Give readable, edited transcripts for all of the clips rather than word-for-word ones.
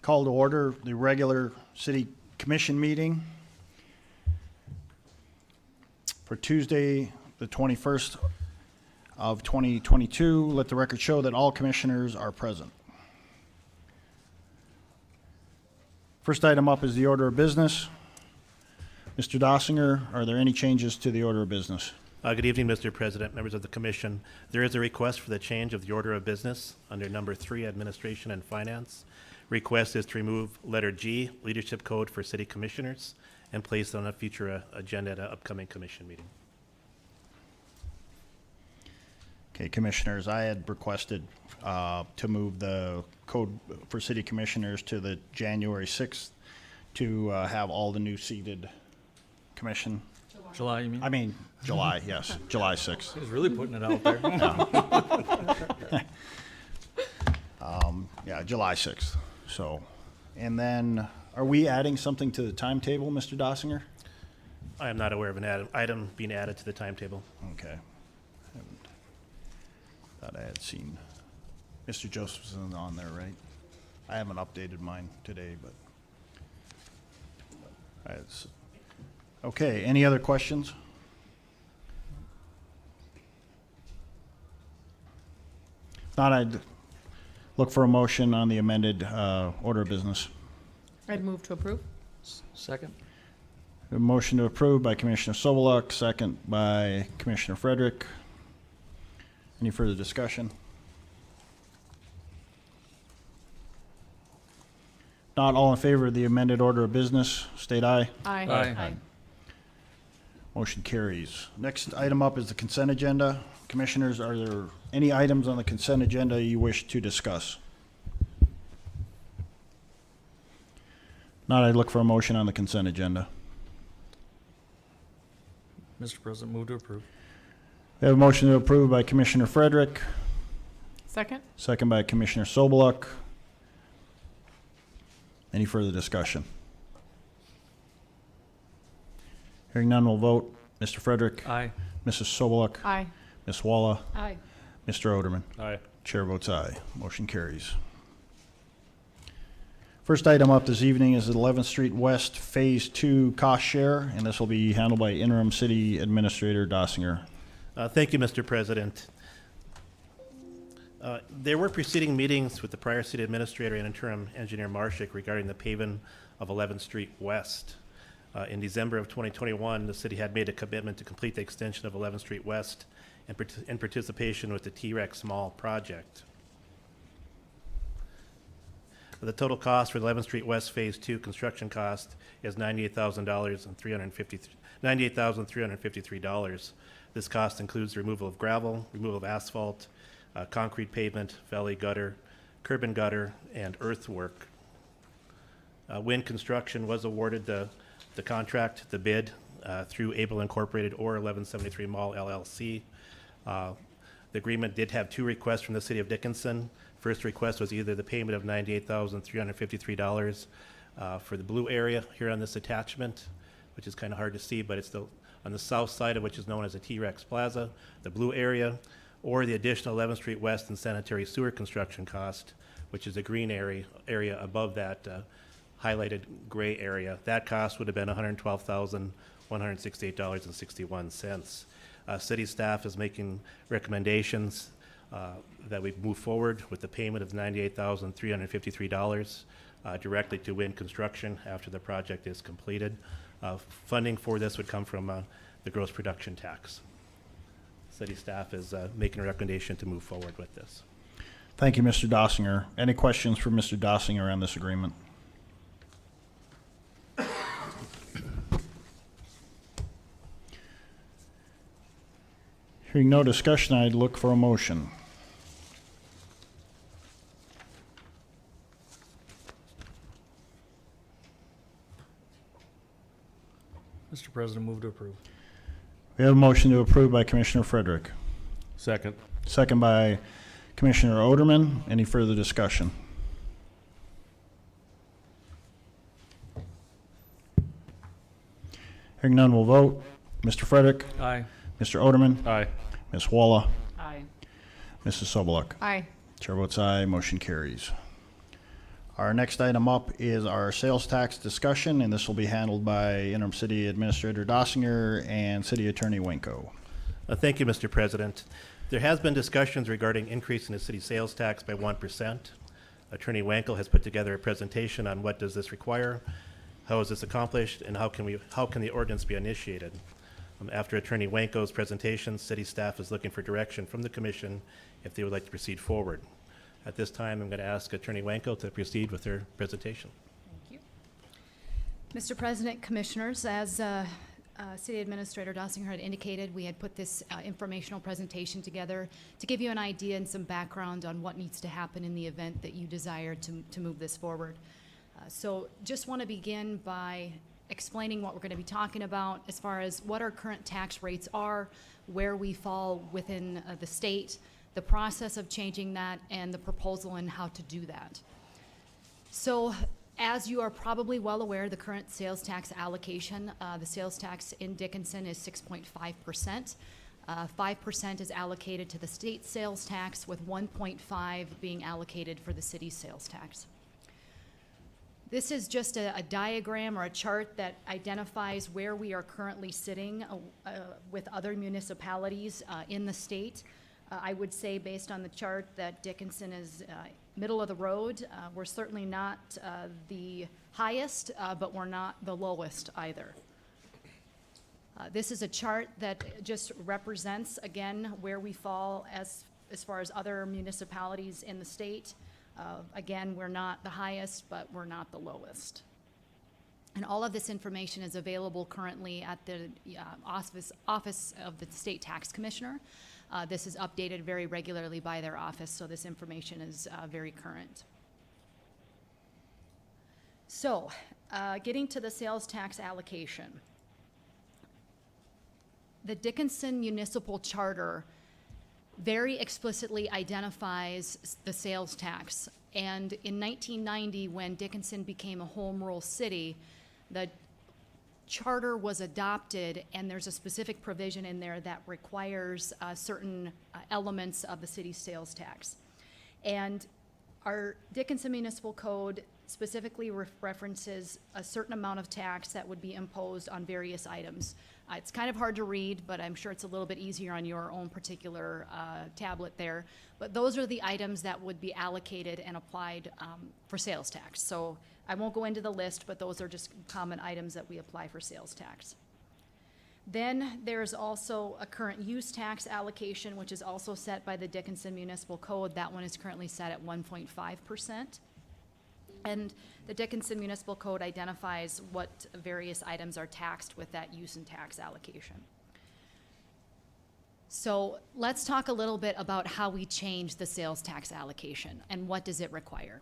Call to order the regular city commission meeting for Tuesday, the 21st of 2022. Let the record show that all commissioners are present. First item up is the order of business. Mr. Dossinger, are there any changes to the order of business? Good evening, Mr. President, members of the Commission. There is a request for the change of the order of business under number 3, Administration and Finance. Request is to remove letter G, Leadership Code for City Commissioners, and place on a future agenda at an upcoming commission meeting. Okay, commissioners, I had requested to move the code for city commissioners to the January 6th to have all the new seated commission. July, you mean? I mean, July, yes, July 6th. He was really putting it out there. Yeah, July 6th. So, and then are we adding something to the timetable, Mr. Dossinger? I am not aware of an item being added to the timetable. Okay. Thought I had seen Mr. Josephson on there, right? I haven't updated mine today, but. Okay, any other questions? If not, I'd look for a motion on the amended order of business. I'd move to approve. Second? A motion to approve by Commissioner Soboluk, second by Commissioner Frederick. Any further discussion? Not all in favor of the amended order of business, state aye. Aye. Aye. Motion carries. Next item up is the consent agenda. Commissioners, are there any items on the consent agenda you wish to discuss? Not, I'd look for a motion on the consent agenda. Mr. President, move to approve. We have a motion to approve by Commissioner Frederick, Second? second by Commissioner Soboluk. Any further discussion? Hearing none, we'll vote. Mr. Frederick, Aye. Mrs. Soboluk, Aye. Ms. Walla, Aye. Mr. Oderman. Aye. Chair votes aye. Motion carries. First item up this evening is the 11th Street West Phase 2 cost share, and this will be handled by Interim City Administrator Dossinger. Thank you, Mr. President. There were preceding meetings with the prior city administrator and interim engineer Marshak regarding the paving of 11th Street West. In December of 2021, the city had made a commitment to complete the extension of 11th Street West in participation with the T-Rex Mall project. The total cost for the 11th Street West Phase 2 construction cost is $98,353. This cost includes the removal of gravel, removal of asphalt, concrete pavement, valley gutter, curb and gutter, and earthwork. Wind Construction was awarded the contract, the bid, through Able Incorporated or 1173 Mall LLC. The agreement did have two requests from the city of Dickinson. First request was either the payment of $98,353 for the blue area here on this attachment, which is kind of hard to see, but it's on the south side of which is known as the T-Rex Plaza, the blue area, or the additional 11th Street West and sanitary sewer construction cost, which is the green area above that highlighted gray area. That cost would have been $112,168.61. City staff is making recommendations that we move forward with the payment of $98,353 directly to Wind Construction after the project is completed. Funding for this would come from the gross production tax. City staff is making a recommendation to move forward with this. Thank you, Mr. Dossinger. Any questions for Mr. Dossinger on this agreement? Hearing no discussion, I'd look for a motion. Mr. President, move to approve. We have a motion to approve by Commissioner Frederick, Second. second by Commissioner Oderman. Any further discussion? Hearing none, we'll vote. Mr. Frederick, Aye. Mr. Oderman, Aye. Ms. Walla, Aye. Mrs. Soboluk. Aye. Chair votes aye, motion carries. Our next item up is our sales tax discussion, and this will be handled by Interim City Administrator Dossinger and City Attorney Winko. Thank you, Mr. President. There has been discussions regarding increasing the city sales tax by 1%. Attorney Wankel has put together a presentation on what does this require, how is this accomplished, and how can the ordinance be initiated. After Attorney Wanko's presentation, city staff is looking for direction from the commission if they would like to proceed forward. At this time, I'm going to ask Attorney Wanko to proceed with her presentation. Thank you. Mr. President, Commissioners, as City Administrator Dossinger had indicated, we had put this informational presentation together to give you an idea and some background on what needs to happen in the event that you desire to move this forward. So just want to begin by explaining what we're going to be talking about as far as what our current tax rates are, where we fall within the state, the process of changing that, and the proposal and how to do that. So, as you are probably well aware, the current sales tax allocation, the sales tax in Dickinson is 6.5%. 5% is allocated to the state sales tax, with 1.5 being allocated for the city's sales tax. This is just a diagram or a chart that identifies where we are currently sitting with other municipalities in the state. I would say, based on the chart, that Dickinson is middle of the road. We're certainly not the highest, but we're not the lowest either. This is a chart that just represents, again, where we fall as far as other municipalities in the state. Again, we're not the highest, but we're not the lowest. And all of this information is available currently at the office of the State Tax Commissioner. This is updated very regularly by their office, so this information is very current. So, getting to the sales tax allocation. The Dickinson Municipal Charter very explicitly identifies the sales tax. And in 1990, when Dickinson became a home rule city, the charter was adopted, and there's a specific provision in there that requires certain elements of the city's sales tax. And our Dickinson Municipal Code specifically references a certain amount of tax that would be imposed on various items. It's kind of hard to read, but I'm sure it's a little bit easier on your own particular tablet there. But those are the items that would be allocated and applied for sales tax. So I won't go into the list, but those are just common items that we apply for sales tax. Then there's also a current use tax allocation, which is also set by the Dickinson Municipal Code. That one is currently set at 1.5%. And the Dickinson Municipal Code identifies what various items are taxed with that use and tax allocation. So let's talk a little bit about how we change the sales tax allocation and what does it require.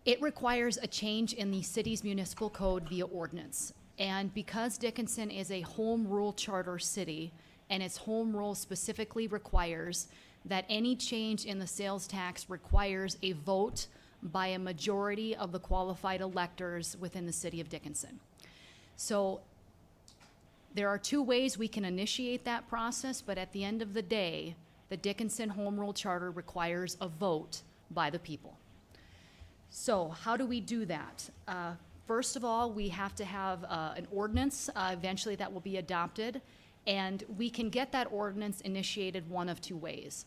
It requires a change in the city's municipal code via ordinance. And because Dickinson is a home rule charter city, and its home rule specifically requires that any change in the sales tax requires a vote by a majority of the qualified electors within the city of Dickinson. So there are two ways we can initiate that process, but at the end of the day, the Dickinson Home Rule Charter requires a vote by the people. So how do we do that? First of all, we have to have an ordinance eventually that will be adopted, and we can get that ordinance initiated one of two ways.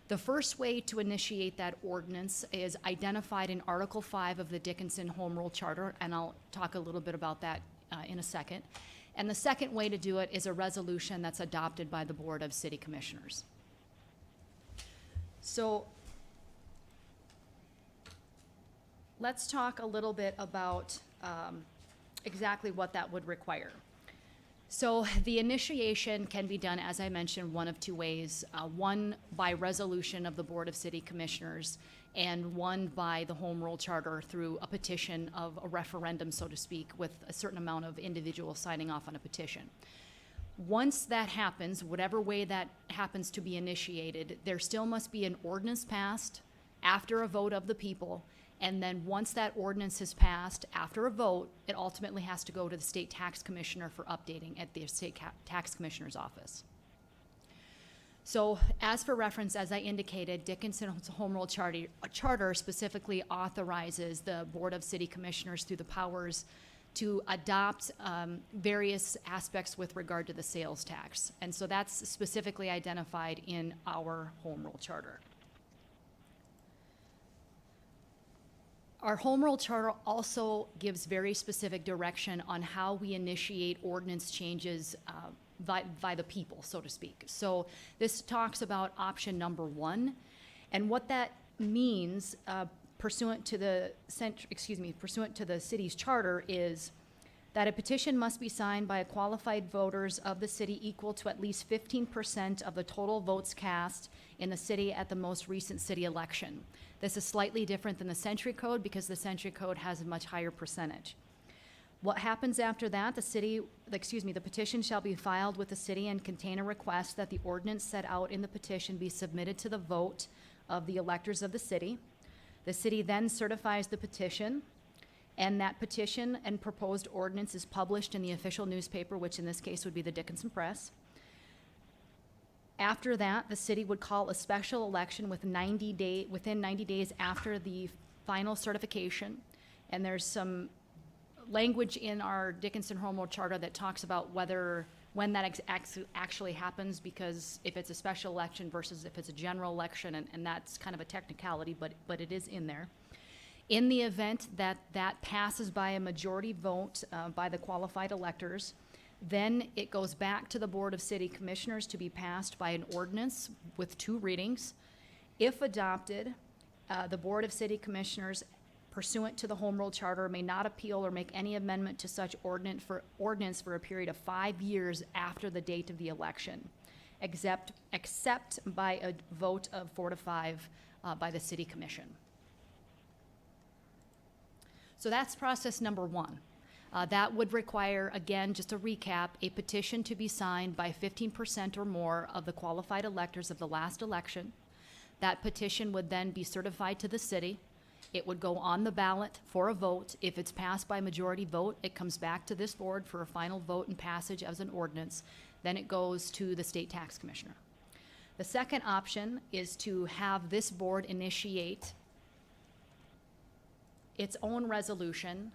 The first way to initiate that ordinance is identified in Article 5 of the Dickinson Home Rule Charter, and I'll talk a little bit about that in a second. And the second way to do it is a resolution that's adopted by the Board of City Commissioners. So let's talk a little bit about exactly what that would require. So the initiation can be done, as I mentioned, one of two ways. One by resolution of the Board of City Commissioners, and one by the Home Rule Charter through a petition of a referendum, so to speak, with a certain amount of individuals signing off on a petition. Once that happens, whatever way that happens to be initiated, there still must be an ordinance passed after a vote of the people. And then once that ordinance is passed, after a vote, it ultimately has to go to the State Tax Commissioner for updating at the State Tax Commissioner's office. So as for reference, as I indicated, Dickinson's Home Rule Charter specifically authorizes the Board of City Commissioners through the powers to adopt various aspects with regard to the sales tax. And so that's specifically identified in our Home Rule Charter. Our Home Rule Charter also gives very specific direction on how we initiate ordinance changes by the people, so to speak. So this talks about option number 1, and what that means pursuant to the city's charter is that a petition must be signed by qualified voters of the city equal to at least 15% of the total votes cast in the city at the most recent city election. This is slightly different than the Century Code because the Century Code has a much higher percentage. What happens after that, the petition shall be filed with the city and contain a request that the ordinance set out in the petition be submitted to the vote of the electors of the city. The city then certifies the petition, and that petition and proposed ordinance is published in the official newspaper, which in this case would be the Dickinson Press. After that, the city would call a special election within 90 days after the final certification, and there's some language in our Dickinson Home Rule Charter that talks about when that actually happens, because if it's a special election versus if it's a general election, and that's kind of a technicality, but it is in there. In the event that that passes by a majority vote by the qualified electors, then it goes back to the Board of City Commissioners to be passed by an ordinance with 2 readings. If adopted, the Board of City Commissioners pursuant to the Home Rule Charter may not appeal or make any amendment to such ordinance for a period of 5 years after the date of the election, except by a vote of 4 to 5 by the City Commission. So that's process number 1. That would require, again, just a recap, a petition to be signed by 15% or more of the qualified electors of the last election. That petition would then be certified to the city. It would go on the ballot for a vote. If it's passed by majority vote, it comes back to this board for a final vote and passage as an ordinance. Then it goes to the state tax commissioner. The second option is to have this board initiate its own resolution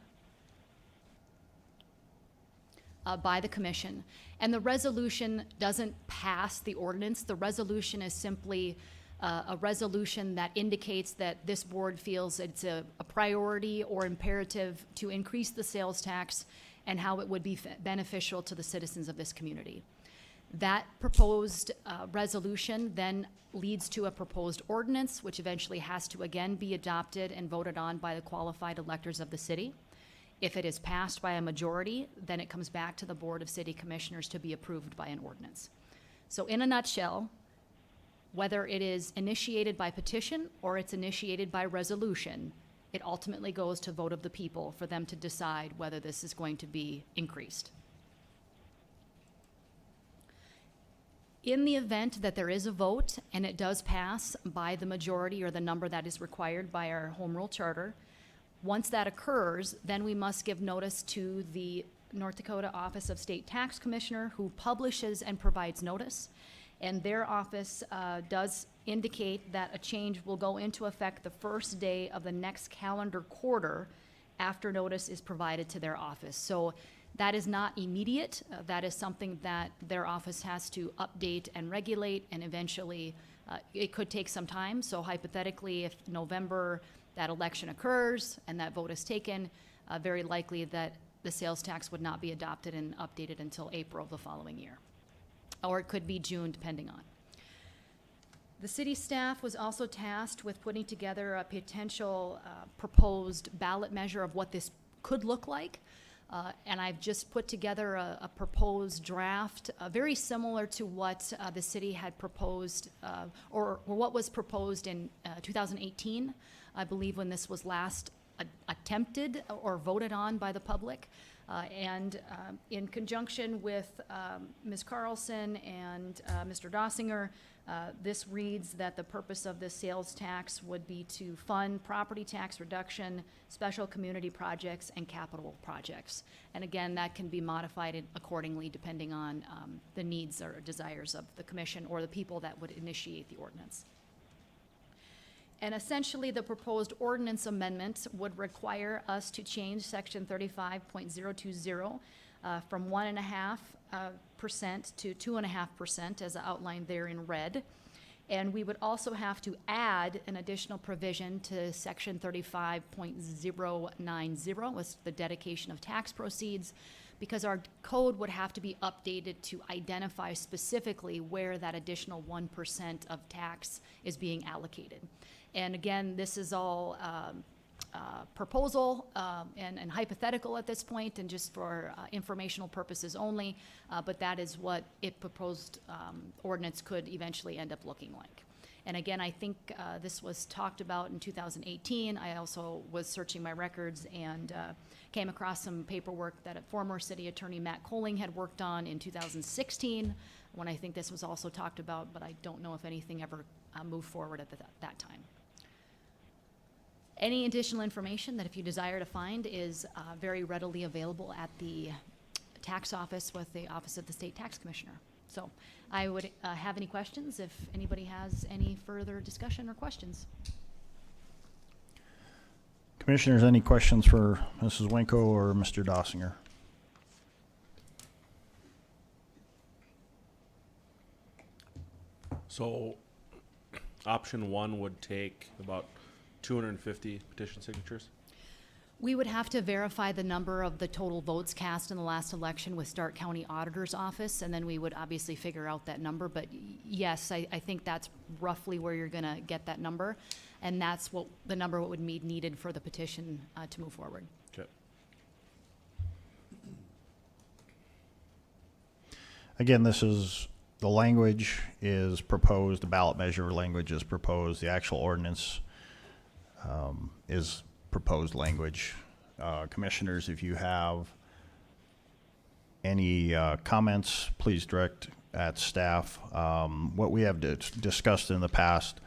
by the commission. And the resolution doesn't pass the ordinance. The resolution is simply a resolution that indicates that this board feels it's a priority or imperative to increase the sales tax and how it would be beneficial to the citizens of this community. That proposed resolution then leads to a proposed ordinance, which eventually has to again be adopted and voted on by the qualified electors of the city. If it is passed by a majority, then it comes back to the Board of City Commissioners to be approved by an ordinance. So in a nutshell, whether it is initiated by petition or it's initiated by resolution, it ultimately goes to vote of the people for them to decide whether this is going to be increased. In the event that there is a vote and it does pass by the majority or the number that is required by our Home Rule Charter, once that occurs, then we must give notice to the North Dakota Office of State Tax Commissioner, who publishes and provides notice. And their office does indicate that a change will go into effect the first day of the next calendar quarter after notice is provided to their office. So that is not immediate. That is something that their office has to update and regulate, and eventually it could take some time. So hypothetically, if November that election occurs and that vote is taken, very likely that the sales tax would not be adopted and updated until April of the following year. Or it could be June, depending on. The city staff was also tasked with putting together a potential proposed ballot measure of what this could look like. And I've just put together a proposed draft, very similar to what the city had proposed, or what was proposed in 2018, I believe, when this was last attempted or voted on by the public. And in conjunction with Ms. Carlson and Mr. Dossinger, this reads that the purpose of this sales tax would be to fund property tax reduction, special community projects, and capital projects. And again, that can be modified accordingly depending on the needs or desires of the commission or the people that would initiate the ordinance. And essentially, the proposed ordinance amendment would require us to change section 35.020 from 1.5% to 2.5%, as outlined there in red. And we would also have to add an additional provision to section 35.090, was the dedication of tax proceeds, because our code would have to be updated to identify specifically where that additional 1% of tax is being allocated. And again, this is all proposal and hypothetical at this point, and just for informational purposes only, but that is what it proposed ordinance could eventually end up looking like. And again, I think this was talked about in 2018. I also was searching my records and came across some paperwork that a former city attorney, Matt Colling, had worked on in 2016, when I think this was also talked about, but I don't know if anything ever moved forward at that time. Any additional information that if you desire to find is very readily available at the tax office with the Office of the State Tax Commissioner. So I would have any questions if anybody has any further discussion or questions. Commissioners, any questions for Mrs. Winko or Mr. Dossinger? So, option one would take about 250 petition signatures. We would have to verify the number of the total votes cast in the last election with Stark County Auditor's Office, and then we would obviously figure out that number. But yes, I think that's roughly where you're going to get that number, and that's what the number what would be needed for the petition to move forward. Okay. Again, this is, the language is proposed, the ballot measure language is proposed, the actual ordinance is proposed language. Commissioners, if you have any comments, please direct at staff. What we have discussed in the past,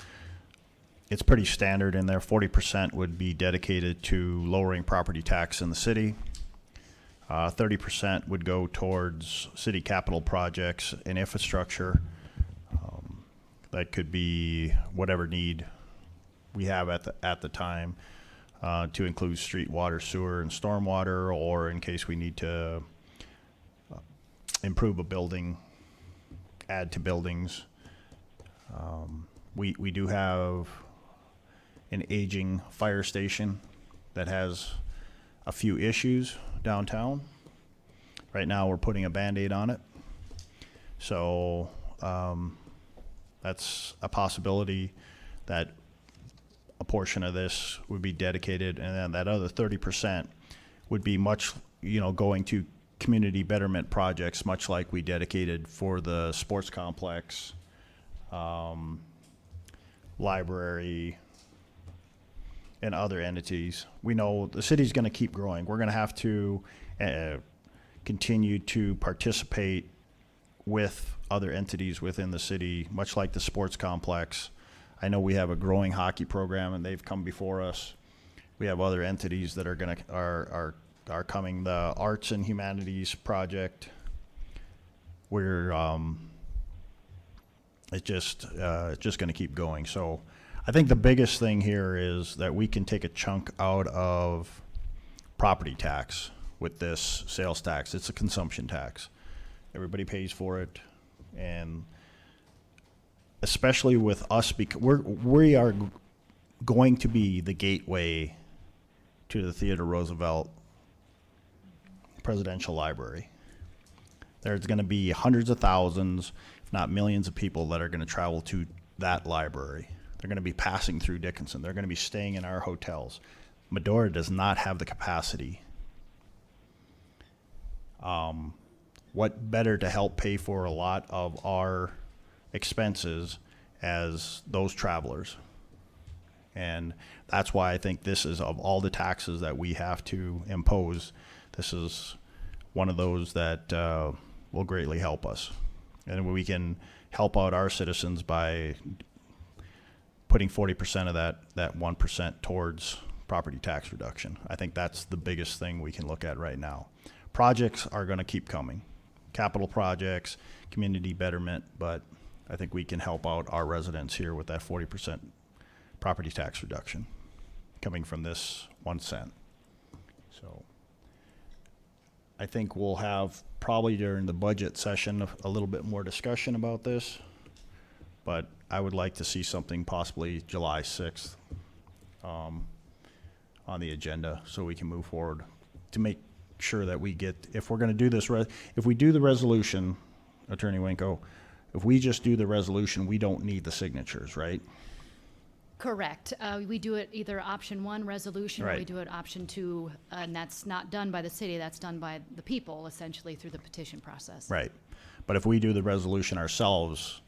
it's pretty standard in there. 40% would be dedicated to lowering property tax in the city. 30% would go towards city capital projects and infrastructure. That could be whatever need we have at the time, to include street, water, sewer, and stormwater, or in case we need to improve a building, add to buildings. We do have an aging fire station that has a few issues downtown. Right now, we're putting a Band-Aid on it. So that's a possibility that a portion of this would be dedicated, and then that other 30% would be much, going to community betterment projects, much like we dedicated for the sports complex, library, and other entities. We know the city's going to keep growing. We're going to have to continue to participate with other entities within the city, much like the sports complex. I know we have a growing hockey program, and they've come before us. We have other entities that are coming. The Arts and Humanities Project, where it's just going to keep going. So I think the biggest thing here is that we can take a chunk out of property tax with this sales tax. It's a consumption tax. Everybody pays for it, and especially with us, because we are going to be the gateway to the Theodore Roosevelt Presidential Library. There's going to be hundreds of thousands, if not millions of people that are going to travel to that library. They're going to be passing through Dickinson. They're going to be staying in our hotels. Medora does not have the capacity. What better to help pay for a lot of our expenses as those travelers? And that's why I think this is, of all the taxes that we have to impose, this is one of those that will greatly help us. And we can help out our citizens by putting 40% of that 1% towards property tax reduction. I think that's the biggest thing we can look at right now. Projects are going to keep coming. Capital projects, community betterment, but I think we can help out our residents here with that 40% property tax reduction coming from this 1 cent. So I think we'll have probably during the budget session a little bit more discussion about this, but I would like to see something possibly July 6th on the agenda so we can move forward to make sure that we get, if we're going to do this, if we do the resolution, Attorney Winko, if we just do the resolution, we don't need the signatures, right? Correct. We do it either option 1, resolution, or we Right. do it option 2, and that's not done by the city, that's done by the people, essentially, through the petition process. Right. But if we do the resolution ourselves,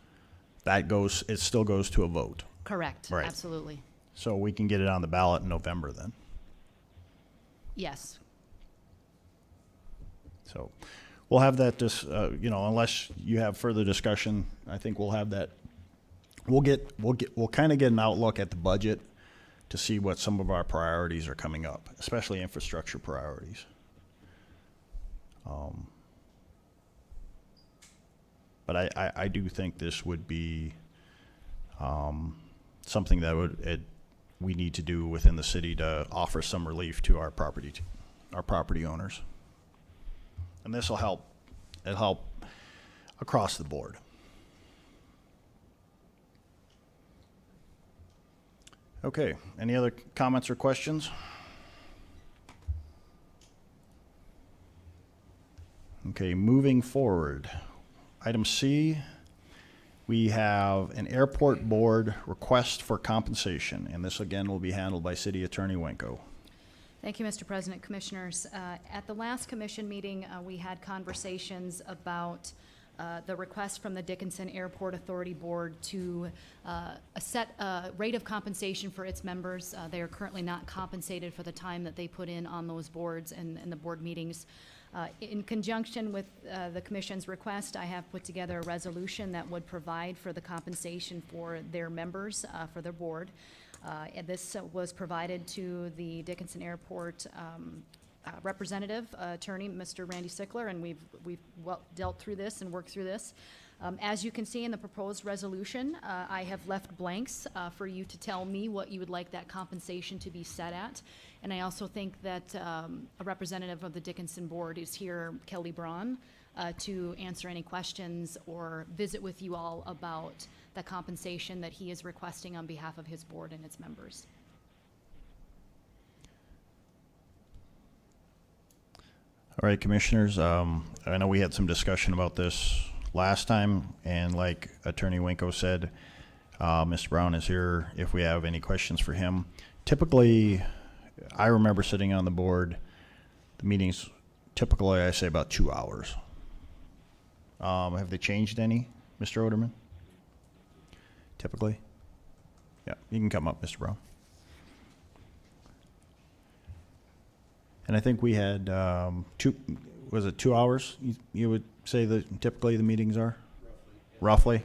it still goes to a vote. Correct, Right. absolutely. So we can get it on the ballot in November then. Yes. So we'll have that, unless you have further discussion, I think we'll have that. We'll kind of get an outlook at the budget to see what some of our priorities are coming up, especially infrastructure priorities. But I do think this would be something that we need to do within the city to offer some relief to our property owners. And this will help. It'll help across the board. Okay, any other comments or questions? Okay, moving forward. Item C, we have an airport board request for compensation, and this again will be handled by City Attorney Winko. Thank you, Mr. President, Commissioners. At the last commission meeting, we had conversations about the request from the Dickinson Airport Authority Board to set a rate of compensation for its members. They are currently not compensated for the time that they put in on those boards and the board meetings. In conjunction with the commission's request, I have put together a resolution that would provide for the compensation for their members, for their board. And this was provided to the Dickinson Airport representative, attorney, Mr. Randy Sickler, and we've dealt through this and worked through this. As you can see in the proposed resolution, I have left blanks for you to tell me what you would like that compensation to be set at. And I also think that a representative of the Dickinson Board is here, Kelly Braun, to answer any questions or visit with you all about the compensation that he is requesting on behalf of his board and its members. All right, Commissioners, I know we had some discussion about this last time, and like Attorney Winko said, Mr. Brown is here if we have any questions for him. Typically, I remember sitting on the board, the meetings, typically I say about 2 hours. Have they changed any, Mr. Oderman? Typically? Yeah, you can come up, Mr. Brown. And I think we had 2 hours, you would say that typically the meetings are? Roughly?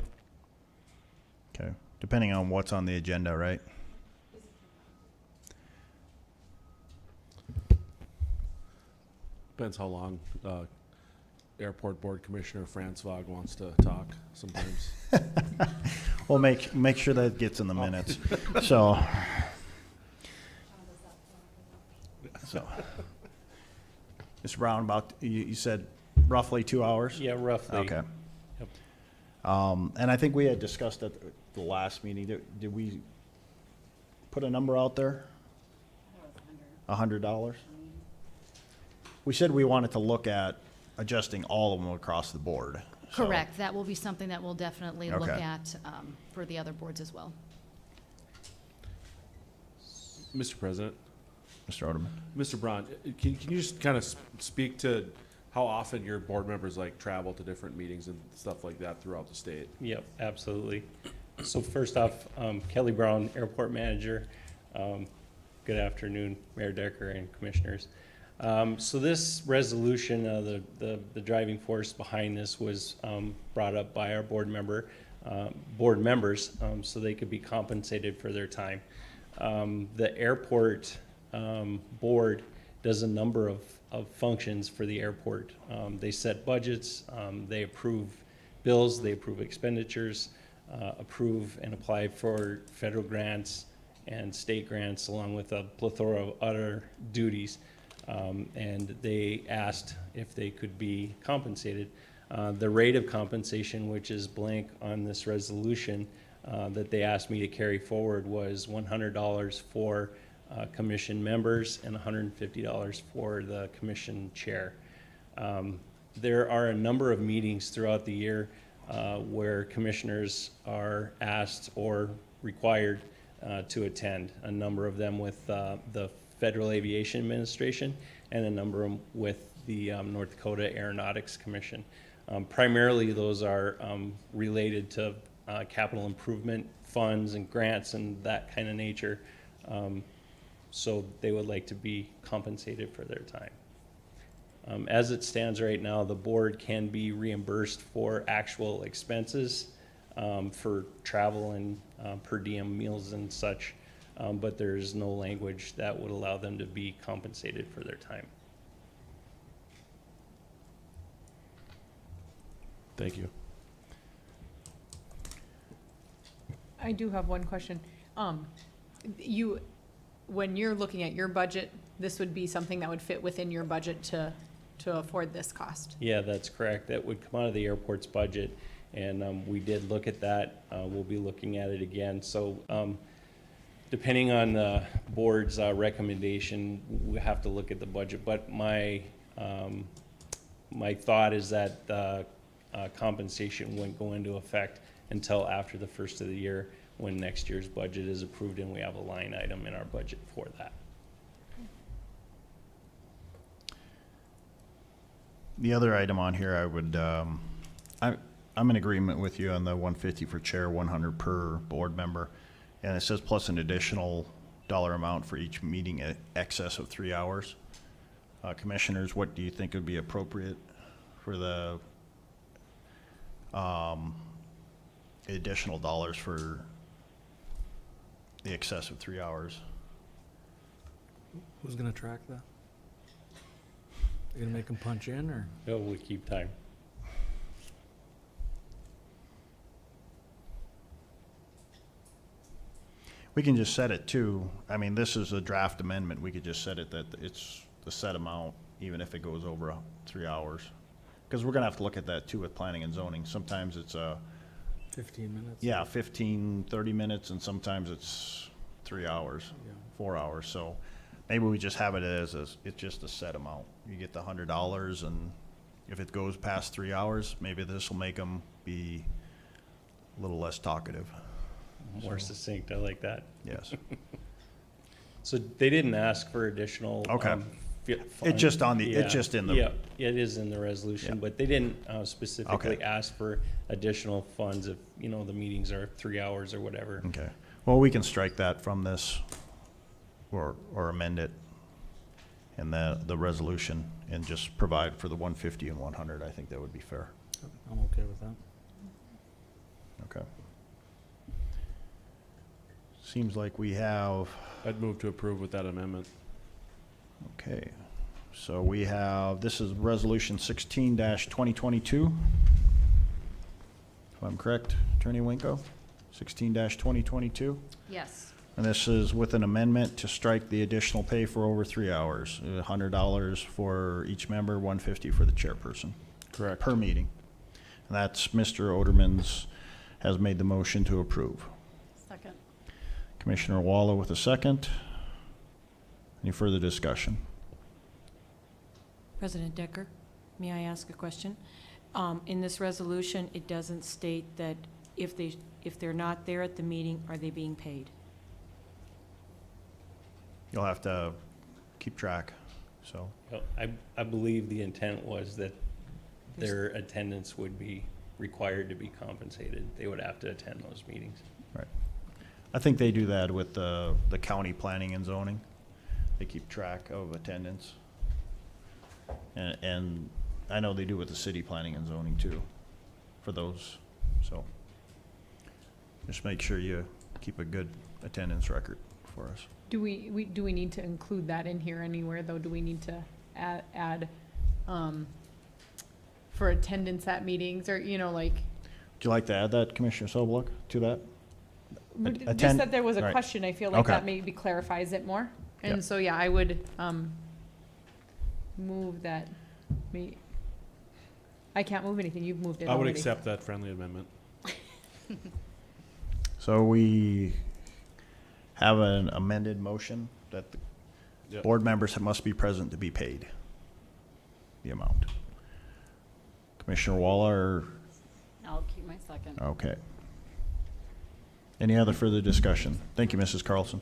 Okay, depending on what's on the agenda, right? Depends how long Airport Board Commissioner Franz Vog wants to talk sometimes. We'll make sure that gets in the minutes. So. Mr. Brown, you said roughly 2 hours? Yeah, roughly. Okay. Yep. And I think we had discussed at the last meeting, did we put a number out there? $100? We said we wanted to look at adjusting all of them across the board. So- Correct. That will be something that we'll definitely look Okay. at for the other boards as well. Mr. President, Mr. Oderman? Mr. Braun, can you just kind of speak to how often your board members like travel to different meetings and stuff like that throughout the state? Yep, absolutely. So first off, Kelly Brown, airport manager. Good afternoon, Mayor Decker and Commissioners. So this resolution, the driving force behind this was brought up by our board members, so they could be compensated for their time. The airport board does a number of functions for the airport. They set budgets, they approve bills, they approve expenditures, approve and apply for federal grants and state grants, along with a plethora of other duties. And they asked if they could be compensated. The rate of compensation, which is blank on this resolution, that they asked me to carry forward was $100 for commission members and $150 for the commission chair. There are a number of meetings throughout the year where commissioners are asked or required to attend, a number of them with the Federal Aviation Administration and a number of them with the North Dakota Aeronautics Commission. Primarily those are related to capital improvement funds and grants and that kind of nature. So they would like to be compensated for their time. As it stands right now, the board can be reimbursed for actual expenses for travel and per diem meals and such, but there's no language that would allow them to be compensated for their time. Thank you. I do have one question. When you're looking at your budget, this would be something that would fit within your budget to afford this cost? Yeah, that's correct. That would come out of the airport's budget, and we did look at that. We'll be looking at it again. So depending on the board's recommendation, we have to look at the budget. But my thought is that the compensation wouldn't go into effect until after the first of the year, when next year's budget is approved and we have a line item in our budget for that. The other item on here, I would, I'm in agreement with you on the 150 for chair, 100 per board member. And it says plus an additional dollar amount for each meeting at excess of 3 hours. Commissioners, what do you think would be appropriate for the additional dollars for the excess of 3 hours? Who's gonna track that? You gonna make them punch in, or? No, we keep time. We can just set it to, I mean, this is a draft amendment. We could just set it that it's the set amount, even if it goes over 3 hours. Because we're gonna have to look at that too with planning and zoning. Sometimes it's 15 minutes? yeah, 15, 30 minutes, and sometimes it's 3 hours, Yeah. 4 hours. So maybe we just have it as it's just a set amount. You get the $100, and if it goes past 3 hours, maybe this will make them be a little less talkative. More succinct, I like that. Yes. So they didn't ask for additional. Okay. It's It's just on the, it's just in the. Yeah, it is in the resolution, Yeah. but they didn't specifically Okay. ask for additional funds if, you know, the meetings are 3 hours or whatever. Okay. Well, we can strike that from this or amend it in the resolution and just provide for the 150 and 100. I think that would be fair. I'm okay with that. Okay. Seems like we have, I'd move to approve with that amendment. okay. So we have, this is resolution 16-2022. If I'm correct, Attorney Winko? 16-2022? Yes. And this is with an amendment to strike the additional pay for over 3 hours, $100 for each member, $150 for the chairperson Correct. per meeting. And that's Mr. Oderman's has made the motion to approve. Second. Commissioner Walla with a second. Any further discussion? President Decker, may I ask a question? In this resolution, it doesn't state that if they're not there at the meeting, are they being paid? You'll have to keep track, so. You know, I believe the intent was that their attendance would be required to be compensated. They would have to attend those meetings. I think they do that with the county planning and zoning. They keep track of attendance. And I know they do with the city planning and zoning too, for those, so. Just make sure you keep a good attendance record for us. Do we need to include that in here anywhere, though? Do we need to add, for attendance at meetings, or, you know, like? Would you like to add that, Commissioner Sobeluk, to that? Just Attend- that there was a right. question, I feel like Okay. that maybe clarifies it more. Yeah. And so, yeah, I would, move that, I can't move anything, you've moved it I would already. accept that friendly amendment. So we have an amended motion that the Yep. board members must be present to be paid the amount. Commissioner Waller, I'll keep my second. okay. Any other further discussion? Thank you, Mrs. Carlson.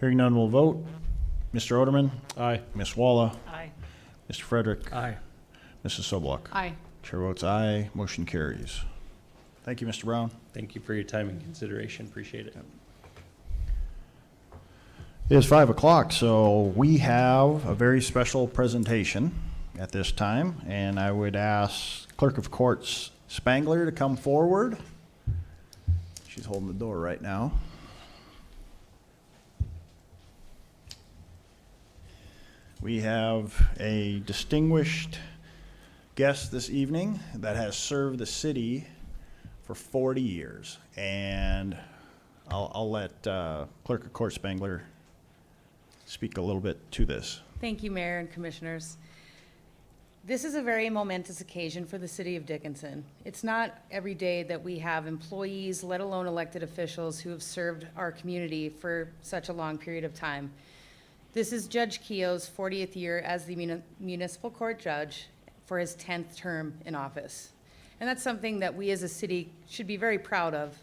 Hearing none, we'll vote. Mr. Oderman, Aye. Ms. Walla, Aye. Mr. Frederick, Aye. Mrs. Sobeluk. Aye. Chair votes aye, motion carries. Thank you, Mr. Brown. Thank you for your time and consideration. Appreciate it. It is 5 o'clock, so we have a very special presentation at this time, and I would ask Clerk of Courts Spangler to come forward. She's holding the door right now. We have a distinguished guest this evening that has served the city for 40 years, and I'll let Clerk of Court Spangler speak a little bit to this. Thank you, Mayor and Commissioners. This is a very momentous occasion for the city of Dickinson. It's not every day that we have employees, let alone elected officials, who have served our community for such a long period of time. This is Judge Keogh's 40th year as the municipal court judge for his 10th term in office. And that's something that we as a city should be very proud of,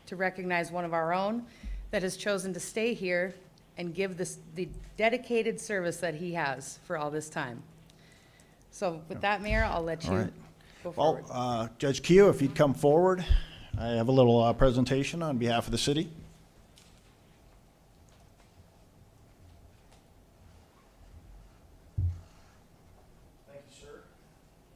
to recognize one of our own that has chosen to stay here and give the dedicated service that he has for all this time. So with that, Mayor, I'll let All you right. go forward. Well, Judge Keogh, if you'd come forward, I have a little presentation on behalf of the city. Thank you, sir,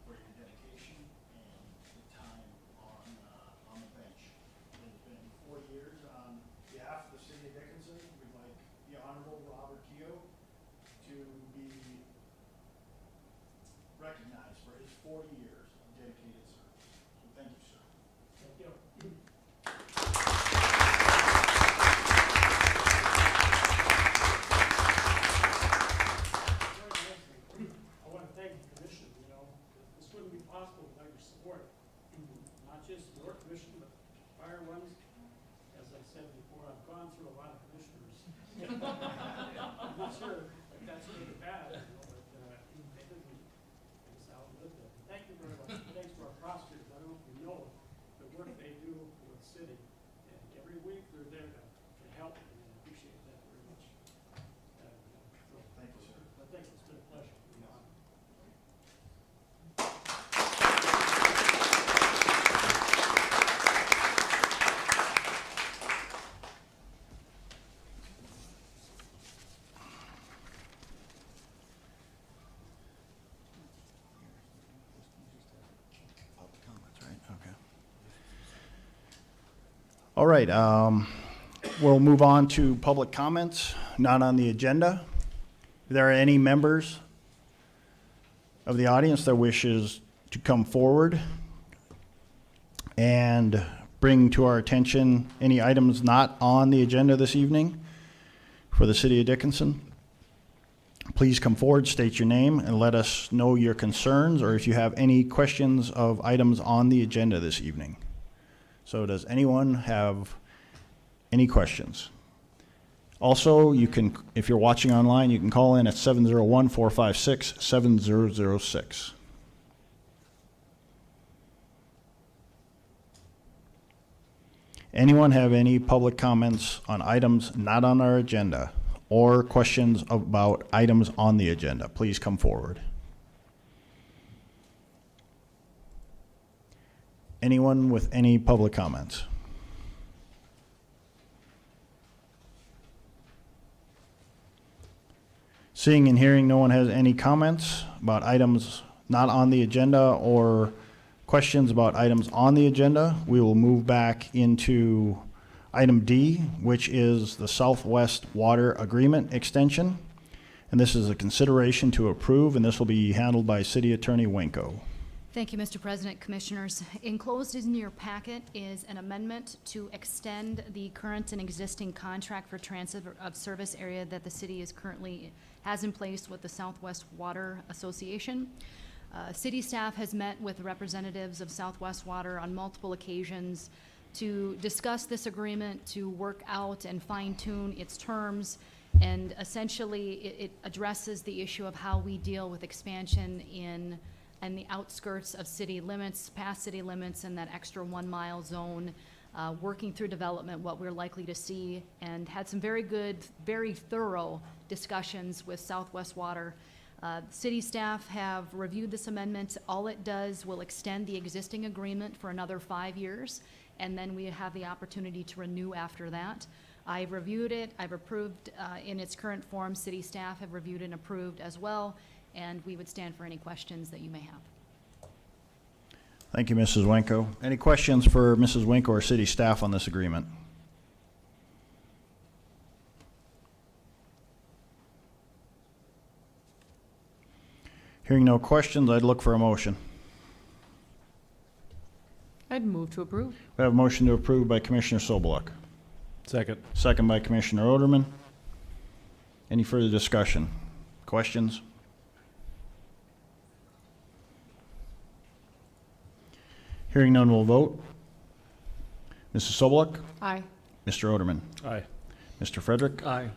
for your dedication and the time on the bench. It's been 4 years. On behalf of the city of Dickinson, we'd like the Honorable Robert Keogh to be recognized for his 40 years of dedicated service. So thank you, sir. Thank you. I want to thank the commission, you know, this wouldn't be possible without your support. Not just your commission, but prior ones. As I said before, I've gone through a lot of commissioners. I'm not sure if that's good or bad, you know, but they didn't, I guess I outlived it. Thank you very much. Thanks to our prosecutors. I don't know if you know the work they do for the city. And every week they're there to help, and I appreciate that very much. Thank you, sir. I think it's been a pleasure. To be honest. Public comments, right? Okay. All right, we'll move on to public comments, not on the agenda. If there are any members of the audience that wishes to come forward and bring to our attention any items not on the agenda this evening for the city of Dickinson, please come forward, state your name, and let us know your concerns or if you have any questions of items on the agenda this evening. So does anyone have any questions? Also, you can, if you're watching online, you can call in at 701-456-7006. Anyone have any public comments on items not on our agenda or questions about items on the agenda? Please come forward. Anyone with any public comments? Seeing and hearing no one has any comments about items not on the agenda or questions about items on the agenda, we will move back into item D, which is the Southwest Water Agreement Extension. And this is a consideration to approve, and this will be handled by City Attorney Wenko. Thank you, Mr. President, Commissioners. Enclosed in your packet is an amendment to extend the current and existing contract for transit of service area that the city is currently has in place with the Southwest Water Association. City staff has met with representatives of Southwest Water on multiple occasions to discuss this agreement, to work out and fine-tune its terms, and essentially it addresses the issue of how we deal with expansion in the outskirts of city limits, past city limits, and that extra 1 mile zone, working through development, what we're likely to see, and had some very good, very thorough discussions with Southwest Water. City staff have reviewed this amendment. All it does will extend the existing agreement for another 5 years, and then we have the opportunity to renew after that. I've reviewed it, I've approved in its current form. City staff have reviewed and approved as well, and we would stand for any questions that you may have. Thank you, Mrs. Wenko. Any questions for Mrs. Wenko or city staff on this agreement? Hearing no questions, I'd look for a motion. I'd move to approve. We have a motion to approve by Commissioner Sobeluk, Second. second by Commissioner Oderman. Any further discussion? Questions? Hearing none, we'll vote. Mrs. Sobeluk? Aye. Mr. Oderman? Aye. Mr. Frederick? Aye.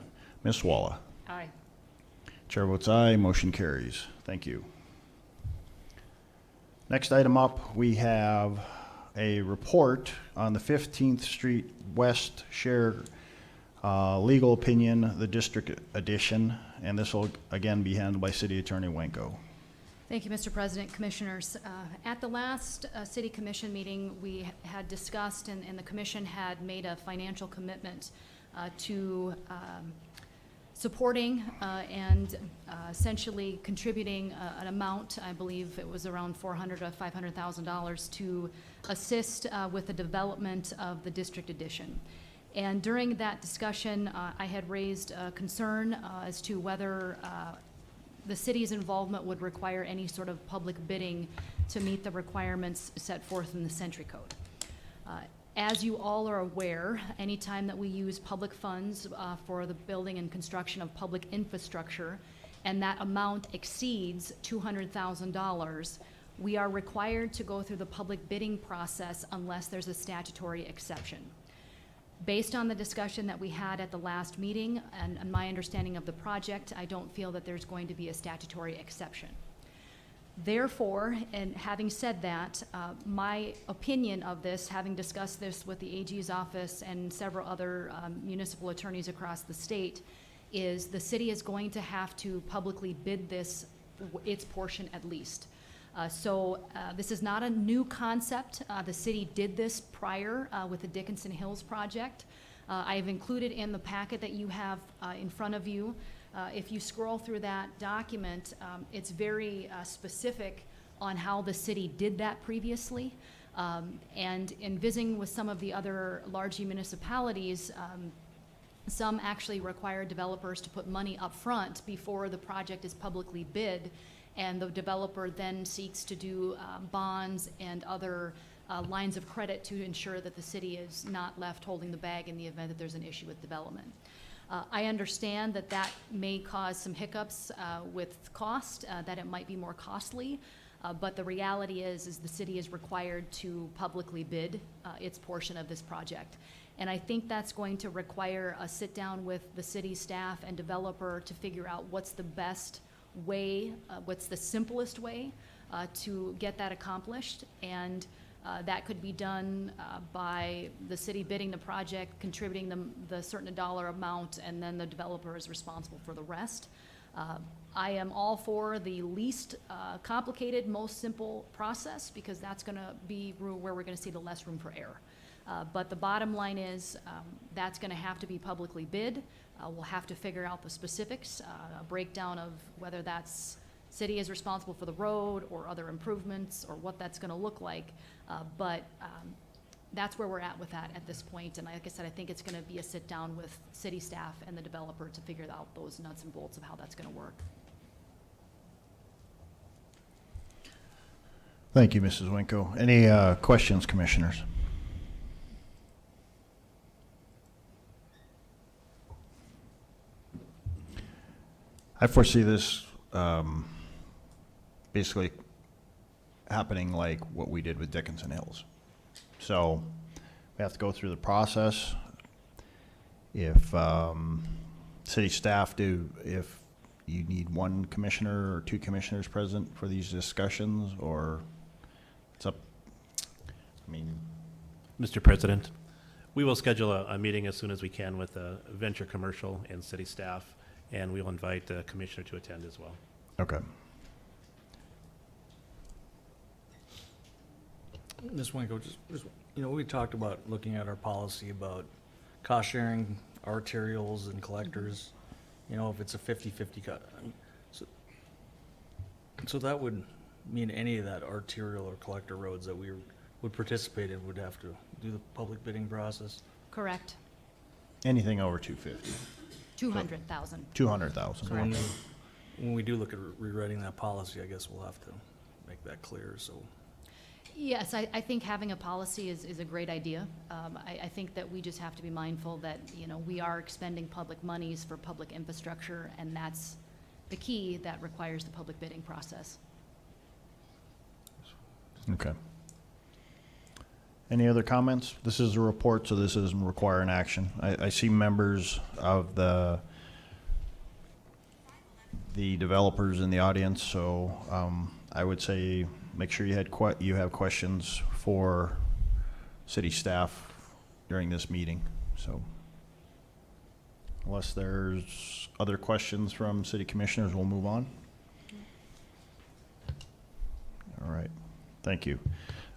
Ms. Walla? Aye. Chair votes aye, motion carries. Thank you. Next item up, we have a report on the 15th Street West Share legal opinion, the district edition, and this will again be handled by City Attorney Wenko. Thank you, Mr. President, Commissioners. At the last City Commission meeting, we had discussed and the Commission had made a financial commitment to supporting and essentially contributing an amount, I believe it was around $400,000 to $500,000, to assist with the development of the district edition. And during that discussion, I had raised a concern as to whether the city's involvement would require any sort of public bidding to meet the requirements set forth in the Century Code. As you all are aware, anytime that we use public funds for the building and construction of public infrastructure, and that amount exceeds $200,000, we are required to go through the public bidding process unless there's a statutory exception. Based on the discussion that we had at the last meeting and my understanding of the project, I don't feel that there's going to be a statutory exception. Therefore, and having said that, my opinion of this, having discussed this with the AG's office and several other municipal attorneys across the state, is the city is going to have to publicly bid this, its portion at least. So this is not a new concept. The city did this prior with the Dickinson Hills project. I have included in the packet that you have in front of you. If you scroll through that document, it's very specific on how the city did that previously. And in visiting with some of the other large municipalities, some actually require developers to put money up front before the project is publicly bid, and the developer then seeks to do bonds and other lines of credit to ensure that the city is not left holding the bag in the event that there's an issue with development. I understand that that may cause some hiccups with cost, that it might be more costly, but the reality is the city is required to publicly bid its portion of this project. And I think that's going to require a sit down with the city staff and developer to figure out what's the best way, what's the simplest way to get that accomplished. And that could be done by the city bidding the project, contributing the certain dollar amount, and then the developer is responsible for the rest. I am all for the least complicated, most simple process, because that's gonna be where we're gonna see the less room for error. But the bottom line is, that's gonna have to be publicly bid. We'll have to figure out the specifics, a breakdown of whether that's city is responsible for the road or other improvements, or what that's gonna look like. But that's where we're at with that at this point. And like I said, I think it's gonna be a sit-down with city staff and the developer to figure out those nuts and bolts of how that's gonna work. Thank you, Mrs. Winko. Any questions, commissioners? I foresee this basically happening like what we did with Dickinson Hills. So we have to go through the process. If city staff if you need one commissioner or two commissioners present for these discussions, or it's up, I mean, Mr. President, we will schedule a meeting as soon as we can with Venture Commercial and city staff, and we will invite the commissioner to attend as well. okay. Ms. Winko, just, we talked about looking at our policy about cost sharing arterials and collectors, if it's a 50-50 cut. So that would mean any of that arterial or collector roads that we would participate in would have to do the public bidding process? Correct. Anything over 250, 200,000. 200,000. So when we do look at rewriting that policy, I guess we'll have to make that clear, so. Yes, I think having a policy is a great idea. I think that we just have to be mindful that, we are expending public monies for public infrastructure, and that's the key that requires the public bidding process. Okay. Any other comments? This is a report, so this doesn't require an action. I see members of the developers in the audience, so I would say make sure you have questions for city staff during this meeting. So unless there's other questions from city commissioners, we'll move on. All right, thank you.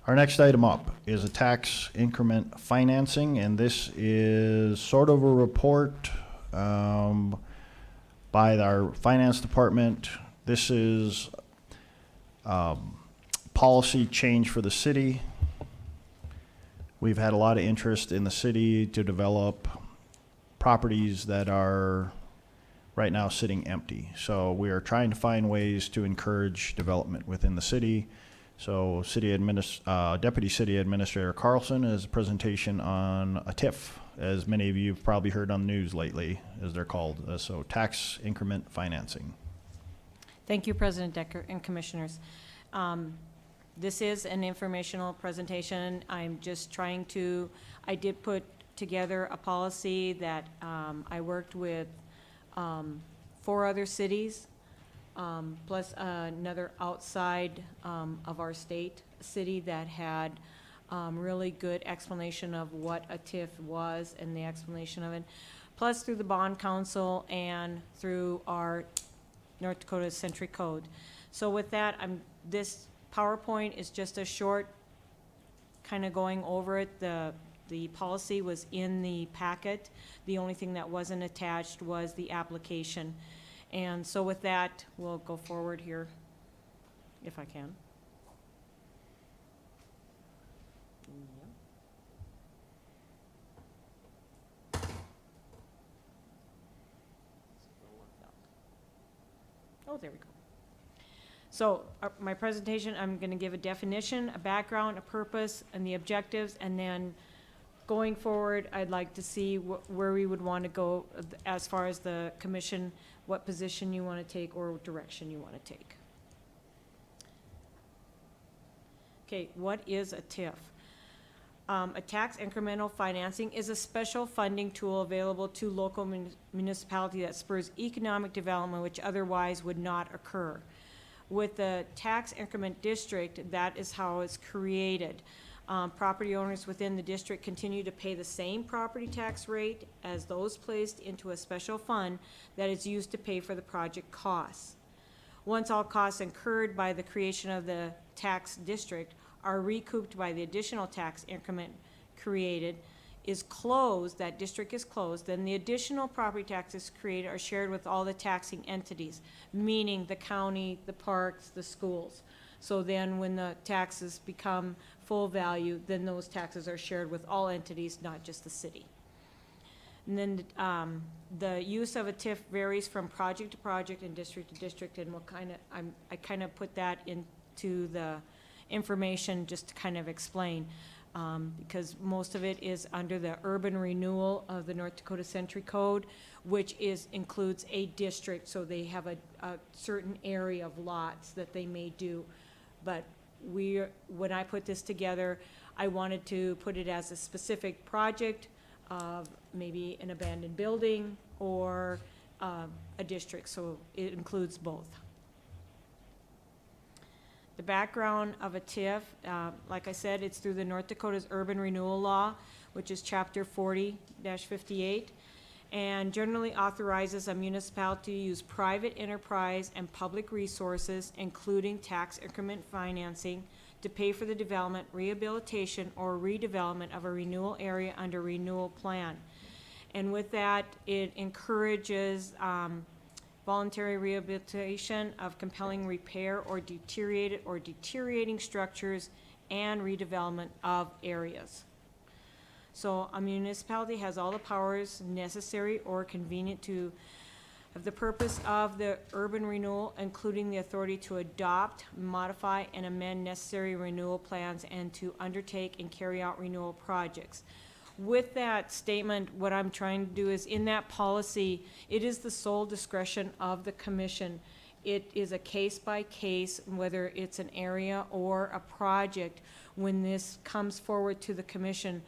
Our next item up is a tax increment financing, and this is sort of a report by our finance department. This is policy change for the city. We've had a lot of interest in the city to develop properties that are right now sitting empty. So we are trying to find ways to encourage development within the city. So Deputy City Administrator Carlson has a presentation on a TIF, as many of you have probably heard on the news lately, as they're called. So tax increment financing. Thank you, President Decker and Commissioners. This is an informational presentation. I'm just trying to, I did put together a policy that I worked with 4 other cities, plus another outside of our state city that had really good explanation of what a TIF was and the explanation of it, plus through the Bond Council and through our North Dakota Century Code. So with that, this PowerPoint is just a short kind of going over it. The policy was in the packet. The only thing that wasn't attached was the application. And so with that, we'll go forward here, if I can. Oh, there we go. So my presentation, I'm going to give a definition, a background, a purpose, and the objectives, and then going forward, I'd like to see where we would want to go as far as the commission, what position you want to take or direction you want to take. Okay, what is a TIF? A tax incremental financing is a special funding tool available to local municipality that spurs economic development which otherwise would not occur. With the tax increment district, that is how it's created. Property owners within the district continue to pay the same property tax rate as those placed into a special fund that is used to pay for the project costs. Once all costs incurred by the creation of the tax district are recouped by the additional tax increment created, is closed, that district is closed, then the additional property taxes created are shared with all the taxing entities, meaning the county, the parks, the schools. So then when the taxes become full value, then those taxes are shared with all entities, not just the city. And then the use of a TIF varies from project to project and district to district, and I kind of put that into the information just to kind of explain, because most of it is under the urban renewal of the North Dakota Century Code, which includes a district, so they have a certain area of lots that they may do. But when I put this together, I wanted to put it as a specific project of maybe an abandoned building or a district, so it includes both. The background of a TIF, like I said, it's through the North Dakota's Urban Renewal Law, which is Chapter 40-58, and generally authorizes a municipality to use private enterprise and public resources, including tax increment financing, to pay for the development, rehabilitation, or redevelopment of a renewal area under renewal plan. And with that, it encourages voluntary rehabilitation of compelling repair or deteriorating structures and redevelopment of areas. So a municipality has all the powers necessary or convenient to have the purpose of the urban renewal, including the authority to adopt, modify, and amend necessary renewal plans and to undertake and carry out renewal projects. With that statement, what I'm trying to do is, in that policy, it is the sole discretion of the commission. It is a case by case, whether it's an area or a project. When this comes forward to the commission,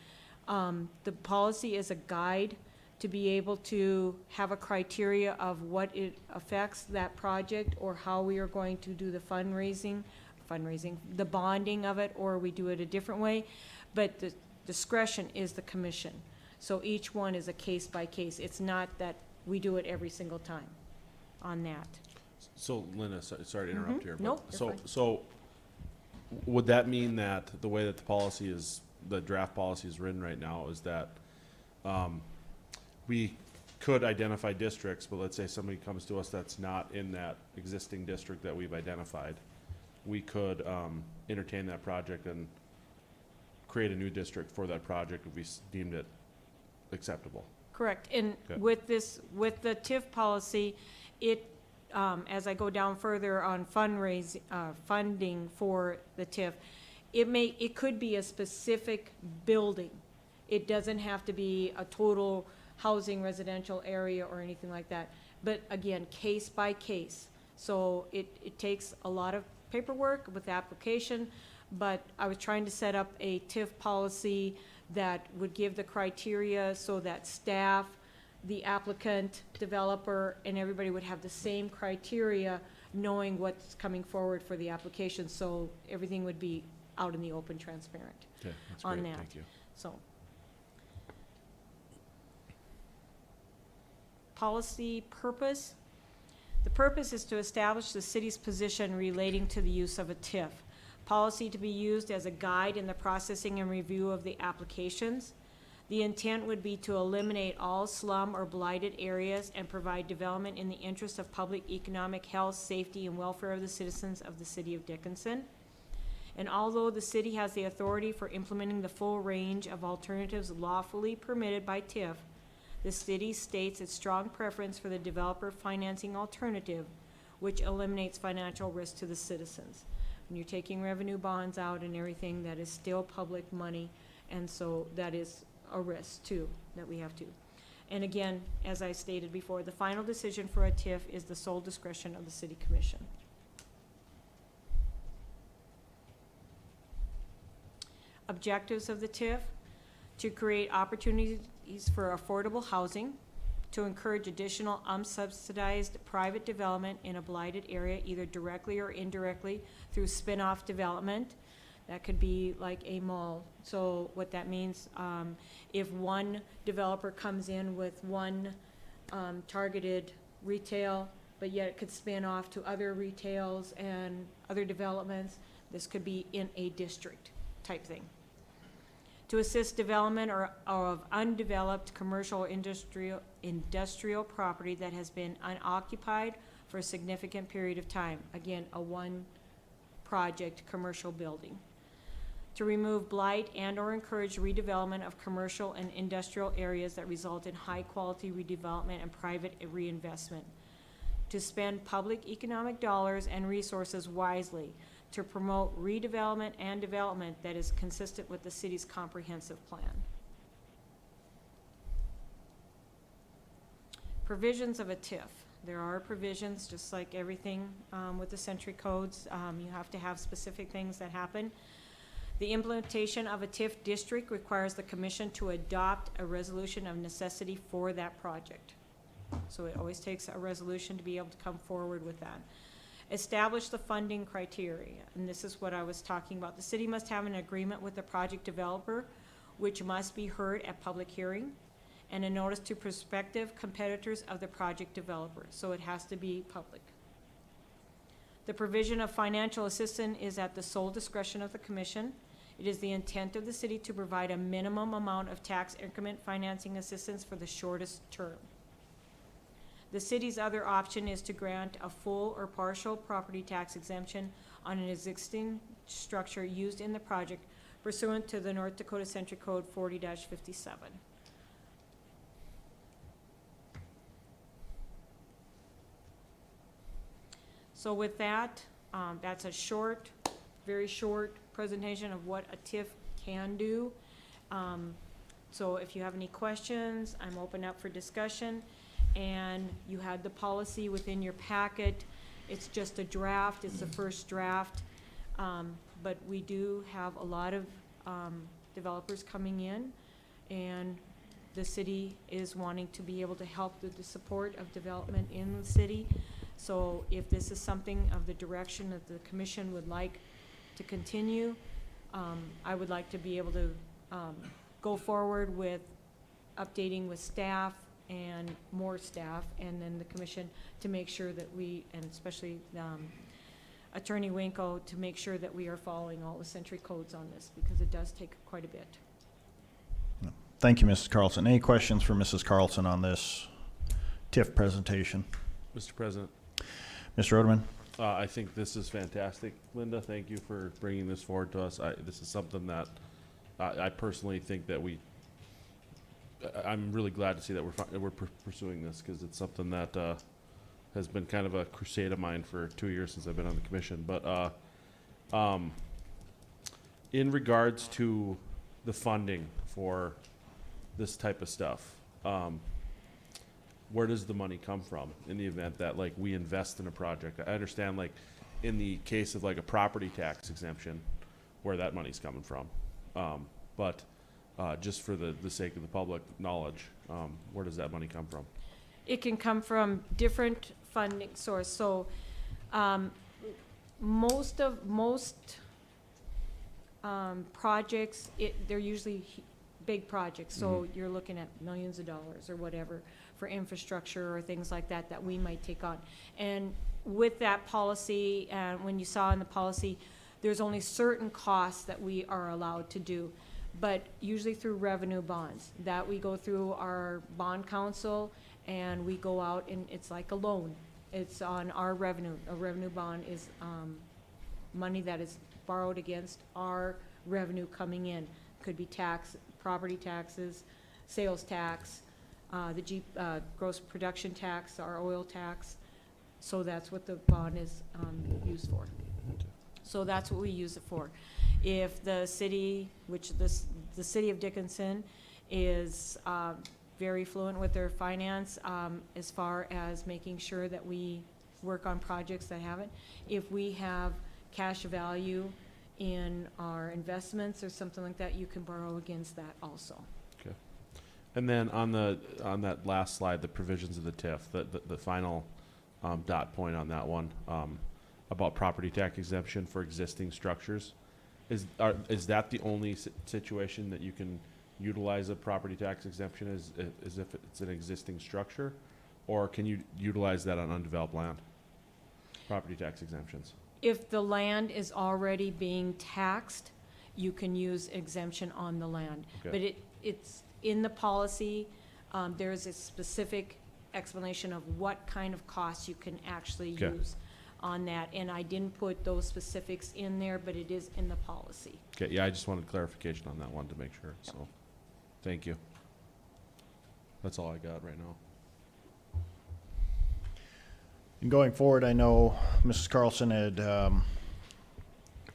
the policy is a guide to be able to have a criteria of what it affects that project, or how we are going to do the fundraising, the bonding of it, or we do it a different way. But the discretion is the commission. So each one is a case by case. It's not that we do it every single time on that. So Linda, sorry to interrupt here. But Nope, you're fine. So would that mean that the way that the policy is, the draft policy is written right now, is that we could identify districts, but let's say somebody comes to us that's not in that existing district that we've identified, we could entertain that project and create a new district for that project if we deemed it acceptable? Correct. And Okay. with the TIF policy, as I go down further on funding for the TIF, it could be a specific building. It doesn't have to be a total housing residential area or anything like that. But again, case by case. So it takes a lot of paperwork with the application, but I was trying to set up a TIF policy that would give the criteria so that staff, the applicant, developer, and everybody would have the same criteria, knowing what's coming forward for the application, so everything would be out in the open, transparent. Okay, that's On great, that. thank you. So. Policy purpose. The purpose is to establish the city's position relating to the use of a TIF. Policy to be used as a guide in the processing and review of the applications. The intent would be to eliminate all slum or blighted areas and provide development in the interest of public economic health, safety, and welfare of the citizens of the city of Dickinson. And although the city has the authority for implementing the full range of alternatives lawfully permitted by TIF, the city states its strong preference for the developer financing alternative, which eliminates financial risk to the citizens. When you're taking revenue bonds out and everything, that is still public money, and so that is a risk too, that we have to. And again, as I stated before, the final decision for a TIF is the sole discretion of the city commission. Objectives of the TIF: to create opportunities for affordable housing, to encourage additional unsubsidized private development in a blighted area, either directly or indirectly through spin-off development, That could be like a mall. So what that means, if one developer comes in with one targeted retail, but yet it could spin off to other retails and other developments, this could be in a district type thing. To assist development or of undeveloped commercial or industrial property that has been unoccupied for a significant period of time. Again, a one project commercial building. To remove blight and or encourage redevelopment of commercial and industrial areas that result in high quality redevelopment and private reinvestment. To spend public economic dollars and resources wisely to promote redevelopment and development that is consistent with the city's comprehensive plan. Provisions of a TIF. There are provisions, just like everything with the century codes. You have to have specific things that happen. The implementation of a TIF district requires the commission to adopt a resolution of necessity for that project. So it always takes a resolution to be able to come forward with that. Establish the funding criteria, and this is what I was talking about. The city must have an agreement with the project developer, which must be heard at public hearing, and a notice to prospective competitors of the project developer, so it has to be public. The provision of financial assistance is at the sole discretion of the commission. It is the intent of the city to provide a minimum amount of tax increment financing assistance for the shortest term. The city's other option is to grant a full or partial property tax exemption on an existing structure used in the project pursuant to the North Dakota Century Code 40-57. So with that, that's a short, very short presentation of what a TIF can do. So if you have any questions, I'm open up for discussion. And you had the policy within your packet. It's just a draft, it's the first draft. But we do have a lot of developers coming in, and the city is wanting to be able to help with the support of development in the city. So if this is something of the direction that the commission would like to continue, I would like to be able to go forward with updating with staff and more staff, and then the commission to make sure that we, and especially Attorney Winkle, to make sure that we are following all the century codes on this, because it does take quite a bit. Thank you, Mrs. Carlson. Any questions for Mrs. Carlson on this TIF presentation? Mr. President, Mr. Oderman? I think this is fantastic. Linda, thank you for bringing this forward to us. This is something that I personally think that I'm really glad to see that we're pursuing this, because it's something that has been kind of a crusade of mine for 2 years since I've been on the commission. But in regards to the funding for this type of stuff, where does the money come from in the event that like we invest in a project? I understand like in the case of like a property tax exemption, where that money's coming from, but just for the sake of the public knowledge, where does that money come from? It can come from different funding source. So most projects, they're usually big projects. So you're looking at millions of dollars or whatever for infrastructure or things like that that we might take on. And with that policy, when you saw in the policy, there's only certain costs that we are allowed to do, but usually through revenue bonds that we go through our bond council, and we go out and it's like a loan. It's on our revenue. A revenue bond is money that is borrowed against our revenue coming in. Could be tax, property taxes, sales tax, the gross production tax, our oil tax. So that's what the bond is used for. So that's what we use it for. If the city, which the city of Dickinson is very fluent with their finance as far as making sure that we work on projects that have it. If we have cash value in our investments or something like that, you can borrow against that also. Okay. And then on that last slide, the provisions of the TIF, the final dot point on that one, about property tax exemption for existing structures. Is that the only situation that you can utilize a property tax exemption as if it's an existing structure? Or can you utilize that on undeveloped land? Property tax exemptions? If the land is already being taxed, you can use exemption on the land. Okay. But it's in the policy, there's a specific explanation of what kind of costs you can actually Okay. use on that. And I didn't put those specifics in there, but it is in the policy. Okay, yeah, I just wanted clarification on that one to make sure, so, thank you. That's all I got right now. And going forward, I know Mrs. Carlson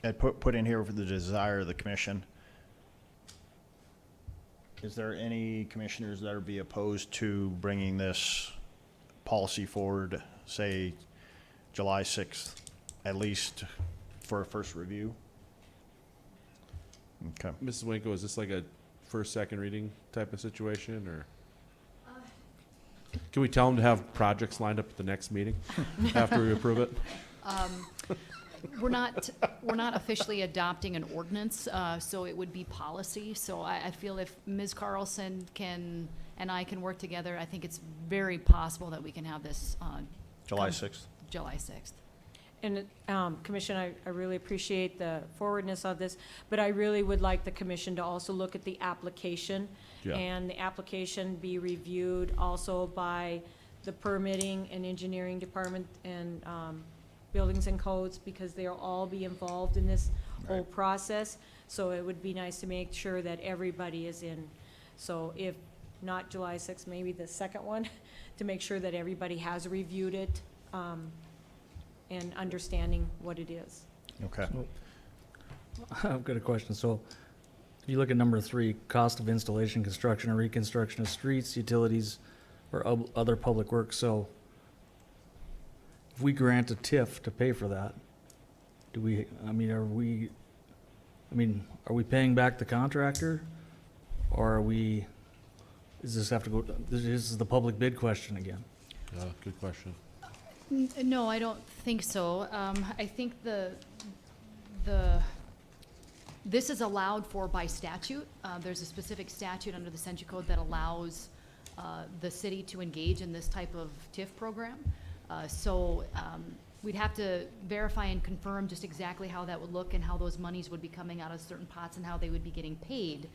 had put in here for the desire of the commission. Is there any commissioners that would be opposed to bringing this policy forward, say, July 6th, at least for a first review? Okay. Mrs. Winko, is this like a first, second reading type of situation, or? Can we tell them to have projects lined up at the next meeting after we approve it? We're not officially adopting an ordinance, so it would be policy. So I feel if Ms. Carlson and I can work together, I think it's very possible that we can have this July 6th? July 6th. And, Commission, I really appreciate the forwardness of this, but I really would like the commission to also look at the application. Yeah. And the application be reviewed also by the permitting and engineering department and, buildings and codes, because they'll all be involved in this whole Right. process. So it would be nice to make sure that everybody is in. So if not July 6th, maybe the second one, to make sure that everybody has reviewed it, and understanding what it is. Okay. I've got a question. So if you look at number 3, cost of installation, construction, or reconstruction of streets, utilities, or other public works. So if we grant a TIF to pay for that, are we paying back the contractor? Or does this have to go, this is the public bid question again. Good question. No, I don't think so. I think this is allowed for by statute. There's a specific statute under the Century Code that allows the city to engage in this type of TIF program. So we'd have to verify and confirm just exactly how that would look and how those monies would be coming out of certain pots and how they would be getting paid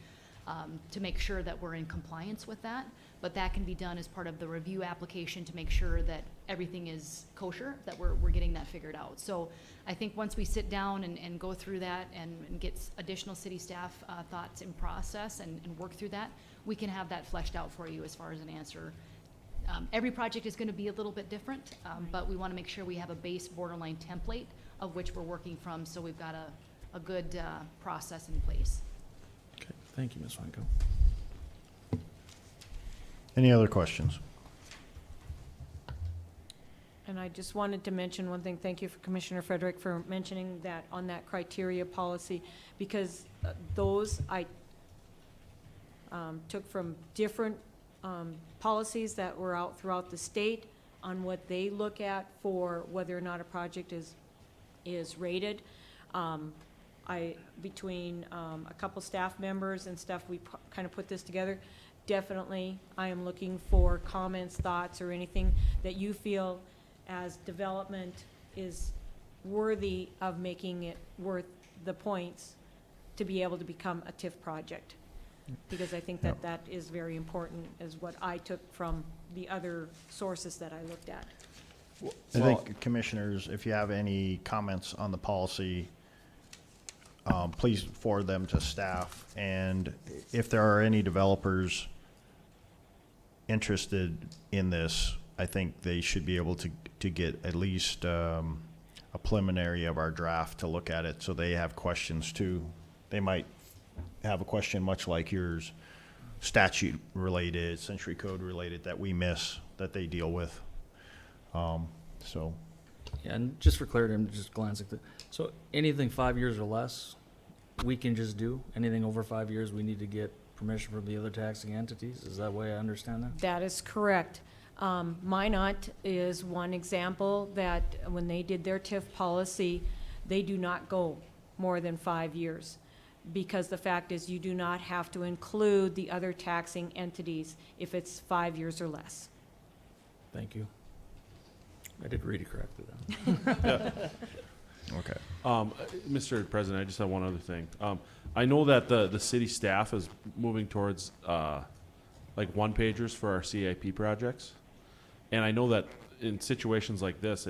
to make sure that we're in compliance with that. But that can be done as part of the review application to make sure that everything is kosher, that we're getting that figured out. So I think once we sit down and go through that and get additional city staff thoughts in process and work through that, we can have that fleshed out for you as far as an answer. Every project is going to be a little bit different, but we want to make sure we have a base borderline template of which we're working from, so we've got a good process in place. Okay, thank you, Ms. Wanko. Any other questions? And I just wanted to mention one thing. Thank you, for Commissioner Frederick, for mentioning that on that criteria policy, because those I took from different policies that were out throughout the state on what they look at for whether or not a project is rated. Between a couple staff members and stuff, we kind of put this together. Definitely, I am looking for comments, thoughts, or anything that you feel as development is worthy of making it worth the points to be able to become a TIF project. Because I think that that is very important, is what I took from the other sources that I looked at. I think, commissioners, if you have any comments on the policy, please forward them to staff. And if there are any developers interested in this, I think they should be able to get at least a preliminary of our draft to look at it, so they have questions too. They might have a question much like yours, statute related, Century Code related, that we miss, that they deal with. So. Yeah, and just for clarity, I'm just glancing through. So anything 5 years or less, we can just do? Anything over 5 years, we need to get permission from the other taxing entities? Is that the way I understand that? That is correct. Minot is one example that when they did their TIF policy, they do not go more than 5 years. Because the fact is, you do not have to include the other taxing entities if it's 5 years or less. Thank you. I did read it correctly then. Okay. Mr. President, I just have one other thing. I know that the city staff is moving towards, like one-pagers for our CIP projects. And I know that in situations like this,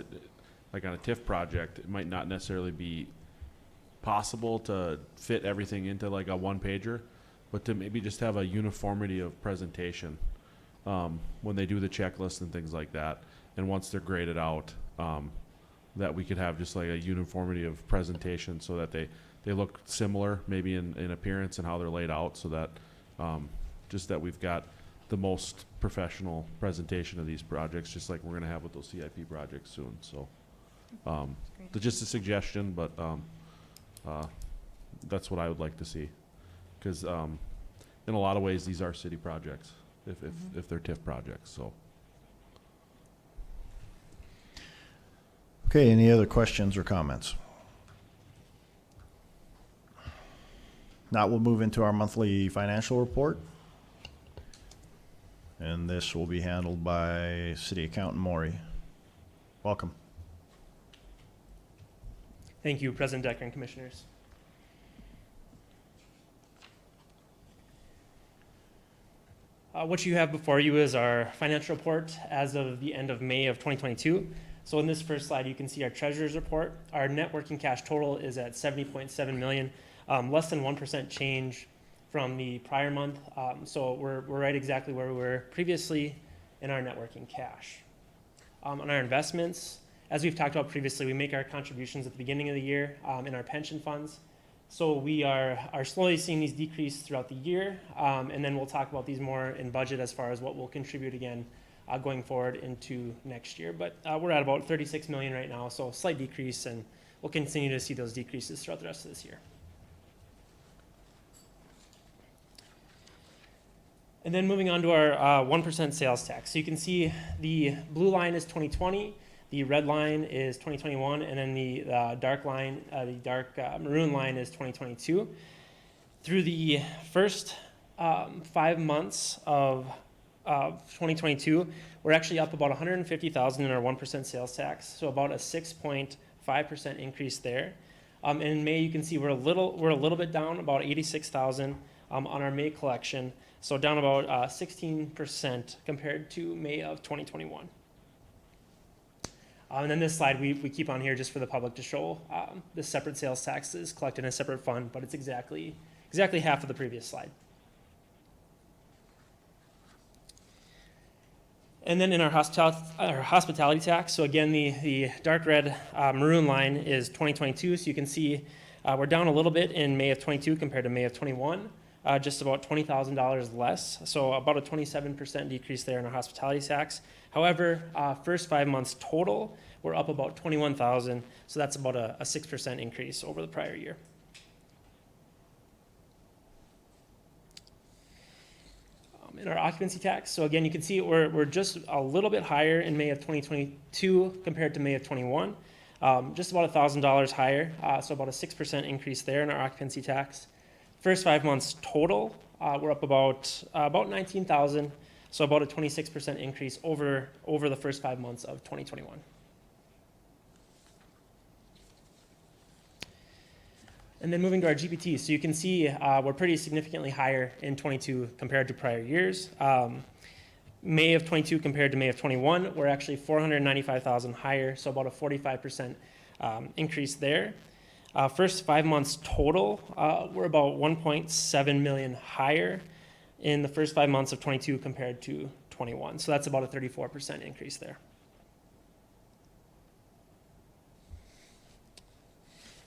like on a TIF project, it might not necessarily be possible to fit everything into like a one-pager, but to maybe just have a uniformity of presentation when they do the checklist and things like that. And once they're graded out, that we could have just like a uniformity of presentation so that they look similar maybe in appearance and how they're laid out, so that just that we've got the most professional presentation of these projects, just like we're going to have with those CIP projects soon. So just a suggestion, but that's what I would like to see, because in a lot of ways these are city projects if they're TIF projects. So. Okay, any other questions or comments? Now we'll move into our monthly financial report. And this will be handled by City Accountant Maury. Welcome. Thank you, President Decker and Commissioners. What you have before you is our financial report as of the end of May of 2022. So in this first slide, you can see our treasurer's report. Our net working cash total is at $70.7 million, less than 1% change from the prior month. So we're right exactly where we were previously in our net working cash. On our investments, as we've talked about previously, we make our contributions at the beginning of the year in our pension funds. So we are slowly seeing these decrease throughout the year, and then we'll talk about these more in budget as far as what will contribute again going forward into next year. But we're at about $36 million right now, so a slight decrease, and we'll continue to see those decreases throughout the rest of this year. And then moving on to our 1% sales tax. So you can see the blue line is 2020, the red line is 2021, and then the dark line, the dark maroon line is 2022. Through the first 5 months of 2022, we're actually up about $150,000 in our 1% sales tax, so about a 6.5% increase there. And in May, you can see we're a little bit down, about $86,000 on our May collection, so down about 16% compared to May of 2021. And then this slide we keep on here just for the public to show the separate sales taxes collected in a separate fund, but it's exactly half of the previous slide. And then in our hospitality tax, so again, the dark red maroon line is 2022, so you can see we're down a little bit in May of 22 compared to May of 21, just about $20,000 less, so about a 27% decrease there in our hospitality tax. However, first 5 months total, we're up about $21,000, so that's about a 6% increase over the prior year. In our occupancy tax, so again, you can see we're just a little bit higher in May of 2022 compared to May of 21, just about $1,000 higher, so about a 6% increase there in our occupancy tax. First 5 months total, we're up about $19,000, so about a 26% increase over the first 5 months of 2021. And then moving to our GPT, so you can see we're pretty significantly higher in 22 compared to prior years. May of 22 compared to May of 21, we're actually $495,000 higher, so about a 45% increase there. First 5 months total, we're about $1.7 million higher in the first 5 months of 22 compared to 21, so that's about a 34% increase there.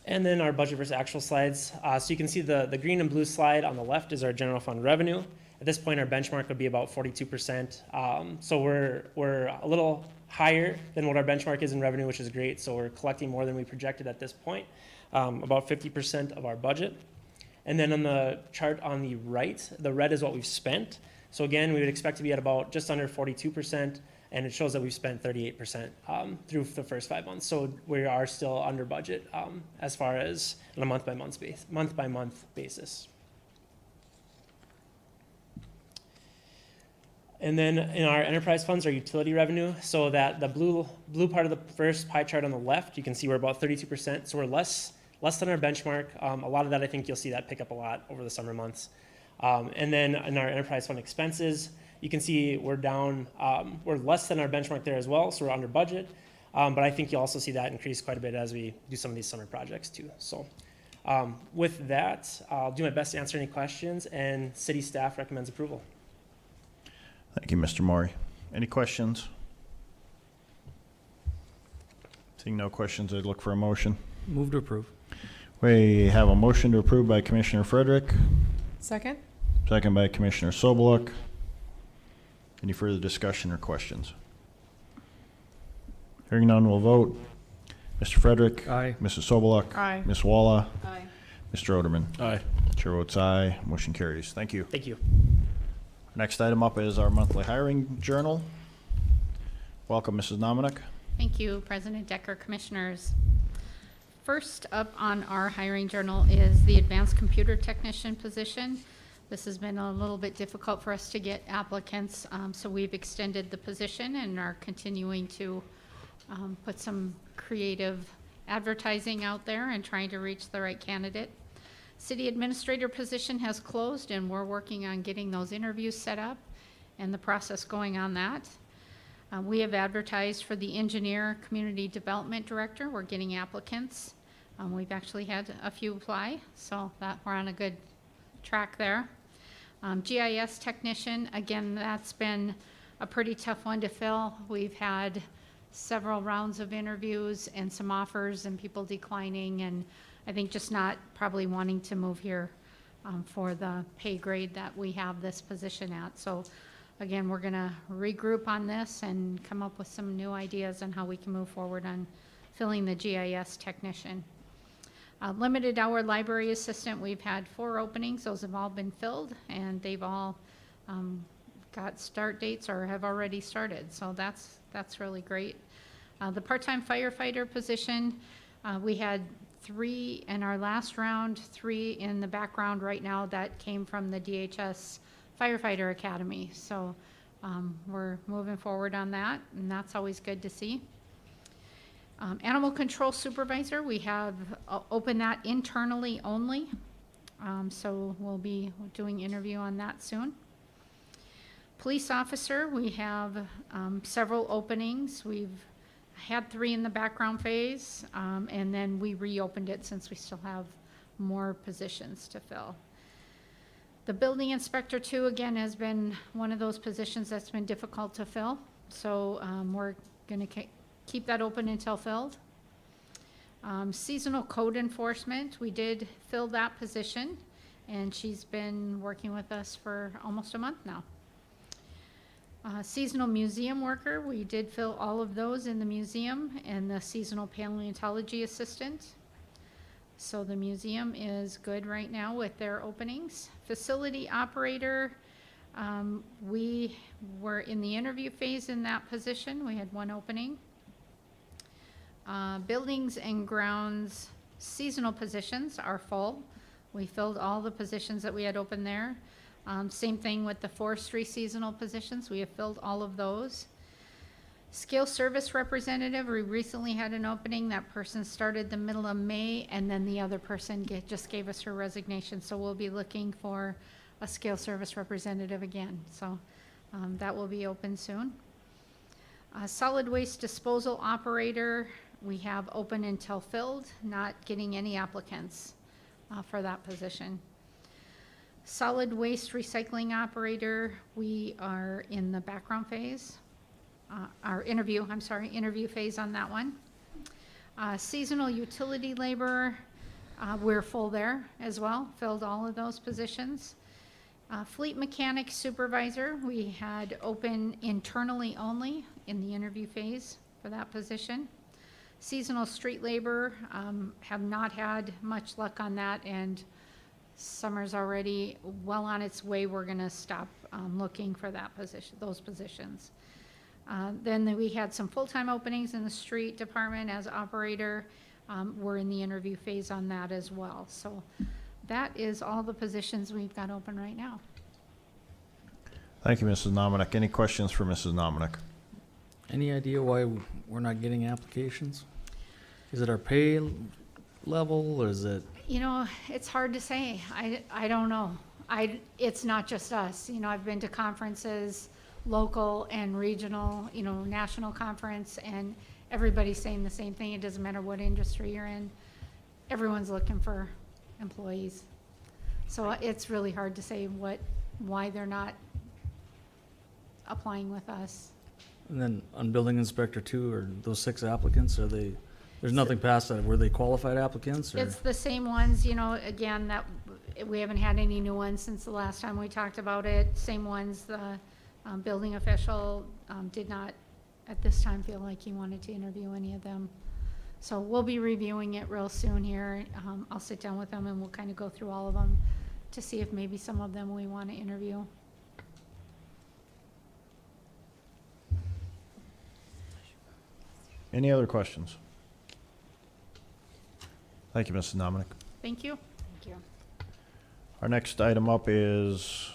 And then our budget versus actual slides. So you can see the green and blue slide on the left is our general fund revenue. At this point, our benchmark would be about 42%. So we're a little higher than what our benchmark is in revenue, which is great. So we're collecting more than we projected at this point, about 50% of our budget. And then on the chart on the right, the red is what we've spent. So again, we would expect to be at about just under 42%. and it shows that we've spent 38% through the first 5 months. So we are still under budget as far as on a month-by-month basis. And then in our enterprise funds, our utility revenue, so that the blue part of the first pie chart on the left, you can see we're about 32%, so we're less than our benchmark. A lot of that, I think you'll see that pick up a lot over the summer months. And then in our enterprise fund expenses, you can see we're down, we're less than our benchmark there as well, so we're under budget. But I think you'll also see that increase quite a bit as we do some of these summer projects too. So with that, I'll do my best to answer any questions, and city staff recommends approval. Thank you, Mr. Maury. Any questions? Seeing no questions, I'd look for a motion. Move to approve. We have a motion to approve by Commissioner Frederick, Second? second by Commissioner Sobeluk. Any further discussion or questions? Hearing none, we'll vote. Mr. Frederick? Aye. Mrs. Sobeluk? Aye. Ms. Walla? Aye. Mr. Oderman? Aye. Chair votes aye. Motion carries. Thank you. Thank you. Next item up is our monthly hiring journal. Welcome, Mrs. Nominack. Thank you, President Decker, Commissioners. First up on our hiring journal is the advanced computer technician position. This has been a little bit difficult for us to get applicants, so we've extended the position and are continuing to put some creative advertising out there and trying to reach the right candidate. City administrator position has closed, and we're working on getting those interviews set up and the process going on that. We have advertised for the engineer community development director. We're getting applicants. We've actually had a few apply, so that we're on a good track there. GIS technician, again, that's been a pretty tough one to fill. We've had several rounds of interviews and some offers and people declining, and I think just not probably wanting to move here for the pay grade that we have this position at. So again, we're gonna regroup on this and come up with some new ideas on how we can move forward on filling the GIS technician. Limited hour library assistant, we've had 4 openings. Those have all been filled, and they've all got start dates or have already started. So that's really great. The part-time firefighter position, we had 3 in our last round, 3 in the background right now that came from the DHS Firefighter Academy. So we're moving forward on that, and that's always good to see. Animal control supervisor, we have opened that internally only. So we'll be doing interview on that soon. Police officer, we have several openings. We've had 3 in the background phase, and then we reopened it since we still have more positions to fill. The building inspector too, again, has been one of those positions that's been difficult to fill. So we're gonna keep that open until filled. Seasonal code enforcement, we did fill that position, and she's been working with us for almost a month now. Seasonal museum worker, we did fill all of those in the museum, and the seasonal paleontology assistant. So the museum is good right now with their openings. Facility operator, we were in the interview phase in that position. We had 1 opening. Buildings and grounds seasonal positions are full. We filled all the positions that we had open there. Same thing with the forestry seasonal positions. We have filled all of those. Scale service representative, we recently had an opening. That person started the middle of May, and then the other person just gave us her resignation. So we'll be looking for a scale service representative again. So that will be open soon. Solid waste disposal operator, we have open until filled, not getting any applicants for that position. Solid waste recycling operator, we are in the background phase. Interview phase on that one. Seasonal utility laborer, we're full there as well, filled all of those positions. Fleet mechanic supervisor, we had open internally only in the interview phase for that position. Seasonal street labor, have not had much luck on that, and summer's already well on its way. We're gonna stop looking for that position, those positions. Then we had some full-time openings in the street department as operator. We're in the interview phase on that as well. So that is all the positions we've got open right now. Thank you, Mrs. Nominick. Any questions for Mrs. Nominick? Any idea why we're not getting applications? Is it our pay level, or is it? You know, it's hard to say. I don't know. It's not just us. You know, I've been to conferences, local and regional, you know, national conference, and everybody's saying the same thing. It doesn't matter what industry you're in. Everyone's looking for employees. So it's really hard to say why they're not applying with us. And then on building inspector too, are those 6 applicants, are they, there's nothing past that, were they qualified applicants, or? It's the same ones, you know, again, that we haven't had any new ones since the last time we talked about it. Same ones, the building official did not at this time feel like he wanted to interview any of them. So we'll be reviewing it real soon here. I'll sit down with them and we'll kind of go through all of them to see if maybe some of them we want to interview. Any other questions? Thank you, Mrs. Nominick. Thank you. Thank you. Our next item up is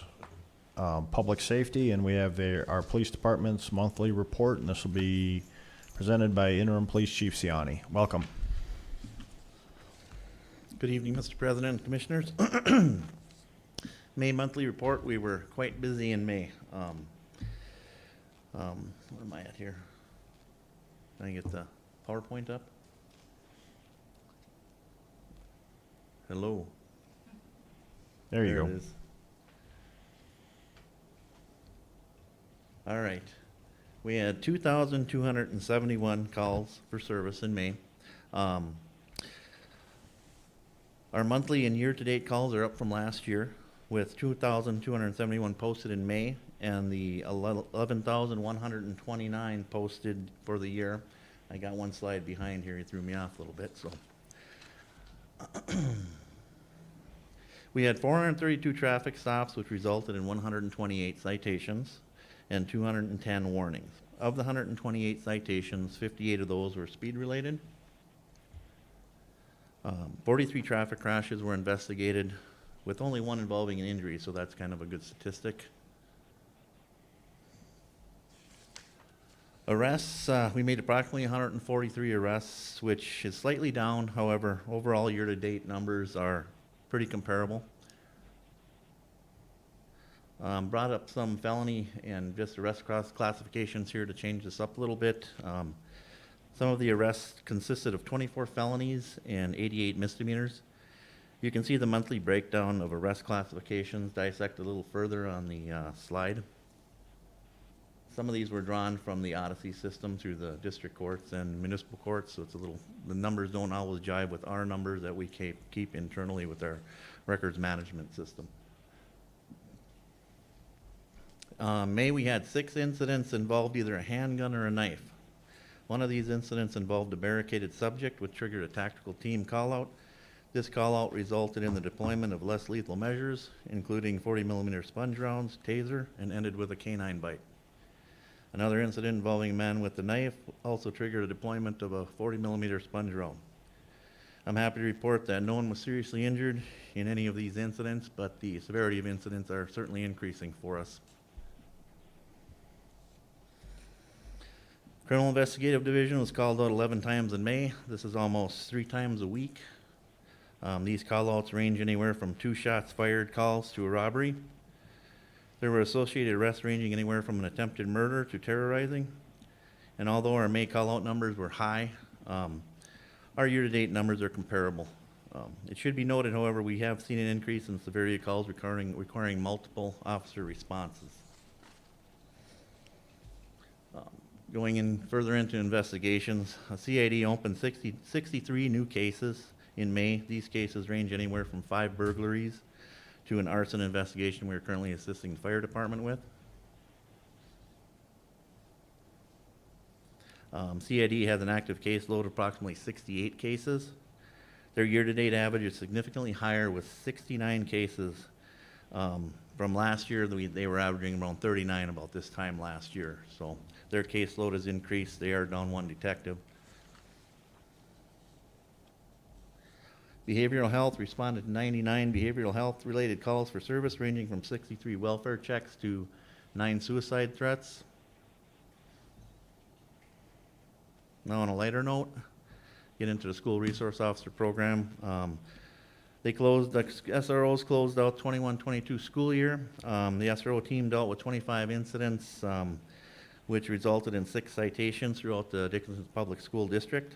public safety, and we have our police department's monthly report, and this will be presented by Interim Police Chief Ciani. Welcome. Good evening, Mr. President and Commissioners. May monthly report, we were quite busy in May. Where am I at here? Can I get the PowerPoint up? Hello. There you There go. it is. All right. We had 2,271 calls for service in May. Our monthly and year-to-date calls are up from last year, with 2,271 posted in May and the 11,129 posted for the year. I got one slide behind here. He threw me off a little bit, so. We had 432 traffic stops, which resulted in 128 citations and 210 warnings. Of the 128 citations, 58 of those were speed-related. 43 traffic crashes were investigated, with only one involving an injury, so that's kind of a good statistic. Arrests, we made approximately 143 arrests, which is slightly down. However, overall year-to-date numbers are pretty comparable. Brought up some felony and just arrest classifications here to change this up a little bit. Some of the arrests consisted of 24 felonies and 88 misdemeanors. You can see the monthly breakdown of arrest classifications dissected a little further on the slide. Some of these were drawn from the Odyssey system through the district courts and municipal courts, so it's a little, the numbers don't always jive with our numbers that we keep internally with our records management system. May, we had 6 incidents involved either a handgun or a knife. One of these incidents involved a barricaded subject, which triggered a tactical team call-out. This call-out resulted in the deployment of less lethal measures, including 40mm sponge rounds, taser, and ended with a canine bite. Another incident involving a man with a knife also triggered a deployment of a 40mm sponge round. I'm happy to report that no one was seriously injured in any of these incidents, but the severity of incidents are certainly increasing for us. Criminal Investigative Division was called out 11 times in May. This is almost 3 times a week. These call-outs range anywhere from 2 shots fired calls to a robbery. There were associated arrests ranging anywhere from an attempted murder to terrorizing. And although our May call-out numbers were high, our year-to-date numbers are comparable. It should be noted, however, we have seen an increase in severity of calls requiring multiple officer responses. Going in further into investigations, CID opened 63 new cases in May. These cases range anywhere from 5 burglaries to an arson investigation we're currently assisting the fire department with. CID has an active caseload of approximately 68 cases. Their year-to-date average is significantly higher with 69 cases From last year, they were averaging around 39 about this time last year. So their caseload has increased. They are down 1 detective. Behavioral health responded to 99 behavioral health related calls for service, ranging from 63 welfare checks to 9 suicide threats. Now, on a lighter note, get into the school resource officer program. The SROs closed out 21-22 school year. The SRO team dealt with 25 incidents, which resulted in 6 citations throughout the Dickinson Public School District.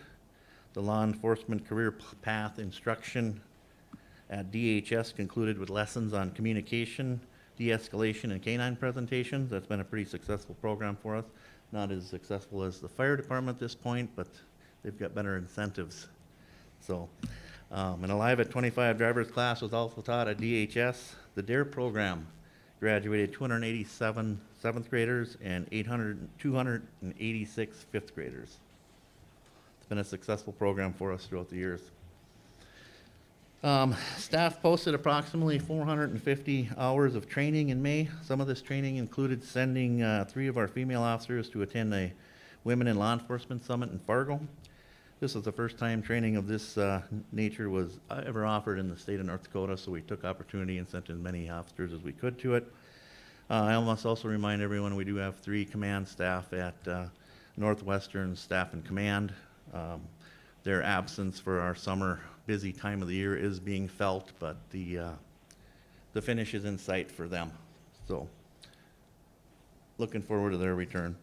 The law enforcement career path instruction at DHS concluded with lessons on communication, de-escalation, and canine presentations. That's been a pretty successful program for us. Not as successful as the fire department at this point, but they've got better incentives. So, an Alive at 25 driver's class was also taught at DHS. The DARE program graduated 287 7th graders and 286 5th graders. It's been a successful program for us throughout the years. Staff posted approximately 450 hours of training in May. Some of this training included sending 3 of our female officers to attend a Women in Law Enforcement Summit in Fargo. This was the first time training of this nature was ever offered in the state of North Dakota, so we took opportunity and sent as many officers as we could to it. I must also remind everyone we do have 3 command staff at Northwestern Staff and Command. Their absence for our summer busy time of the year is being felt, but the finish is in sight for them. So, looking forward to their return.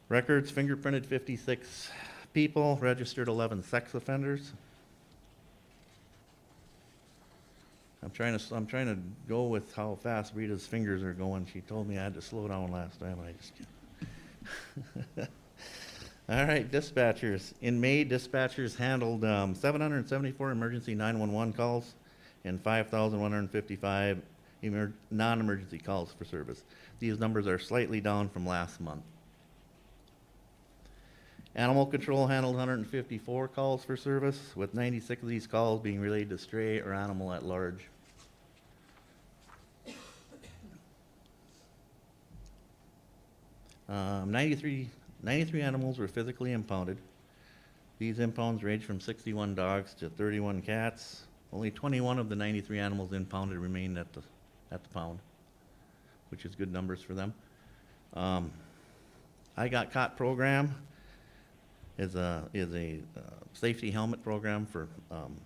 Records fingerprinted 56 people, registered 11 sex offenders. I'm trying to go with how fast Rita's fingers are going. She told me I had to slow down last time, and I just can't. All right, dispatchers. In May, dispatchers handled 774 emergency 911 calls and 5,155 non-emergency calls for service. These numbers are slightly down from last month. Animal control handled 154 calls for service, with 96 of these calls being related to stray or animal at large. Um, 93 animals were physically impounded. These impounds range from 61 dogs to 31 cats. Only 21 of the 93 animals impounded remained at the pound, which is good numbers for them. I Got Caught program is a safety helmet program for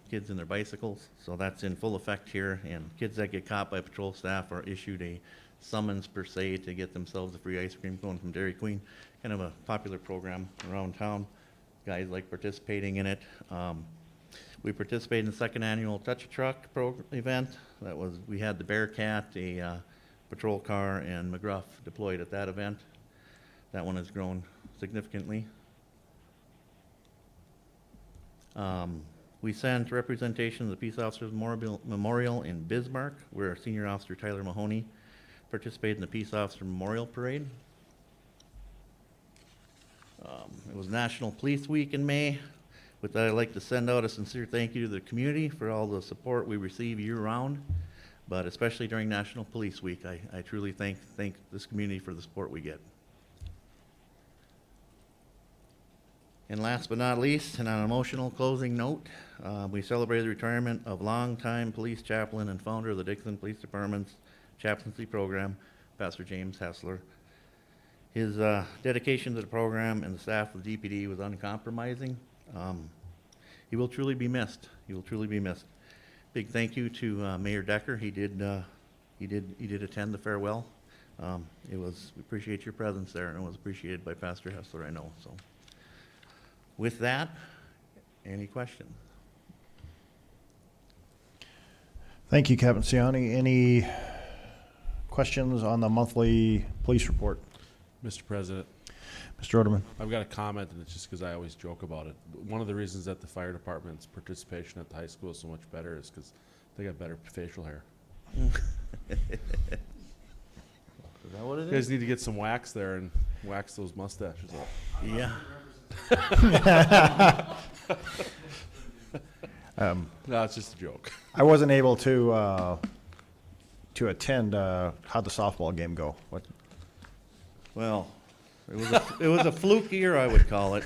kids and their bicycles. So that's in full effect here, and kids that get caught by patrol staff are issued a summons per se to get themselves a free ice cream cone from Dairy Queen. Kind of a popular program around town. Guys like participating in it. We participated in the 2nd annual Touch a Truck event. We had the Bearcat, a patrol car, and McGruff deployed at that event. That one has grown significantly. We sent representation of the Peace Officers Memorial in Bismarck, where Senior Officer Tyler Mahoney participated in the Peace Officer Memorial Parade. It was National Police Week in May. With that, I'd like to send out a sincere thank you to the community for all the support we receive year-round, but especially during National Police Week. I truly thank this community for the support we get. And last but not least, and on an emotional closing note, we celebrated the retirement of longtime police chaplain and founder of the Dickinson Police Department's chaplaincy program, Pastor James Hessler. His dedication to the program and the staff of the DPD was uncompromising. He will truly be missed. He will truly be missed. Big thank you to Mayor Decker. He did attend the farewell. We appreciate your presence there, and it was appreciated by Pastor Hessler, I know. So, with that, any questions? Thank you, Captain Ciani. Any questions on the monthly police report? Mr. President, Mr. Oderman. I've got a comment, and it's just because I always joke about it. One of the reasons that the fire department's participation at the high school is so much better is because they got better facial hair. Is that what it You guys is? need to get some wax there and wax those mustaches up. Yeah. No, it's just a joke. I wasn't able to to attend. How'd the softball game go? What? Well, it was a fluke year, I would call it.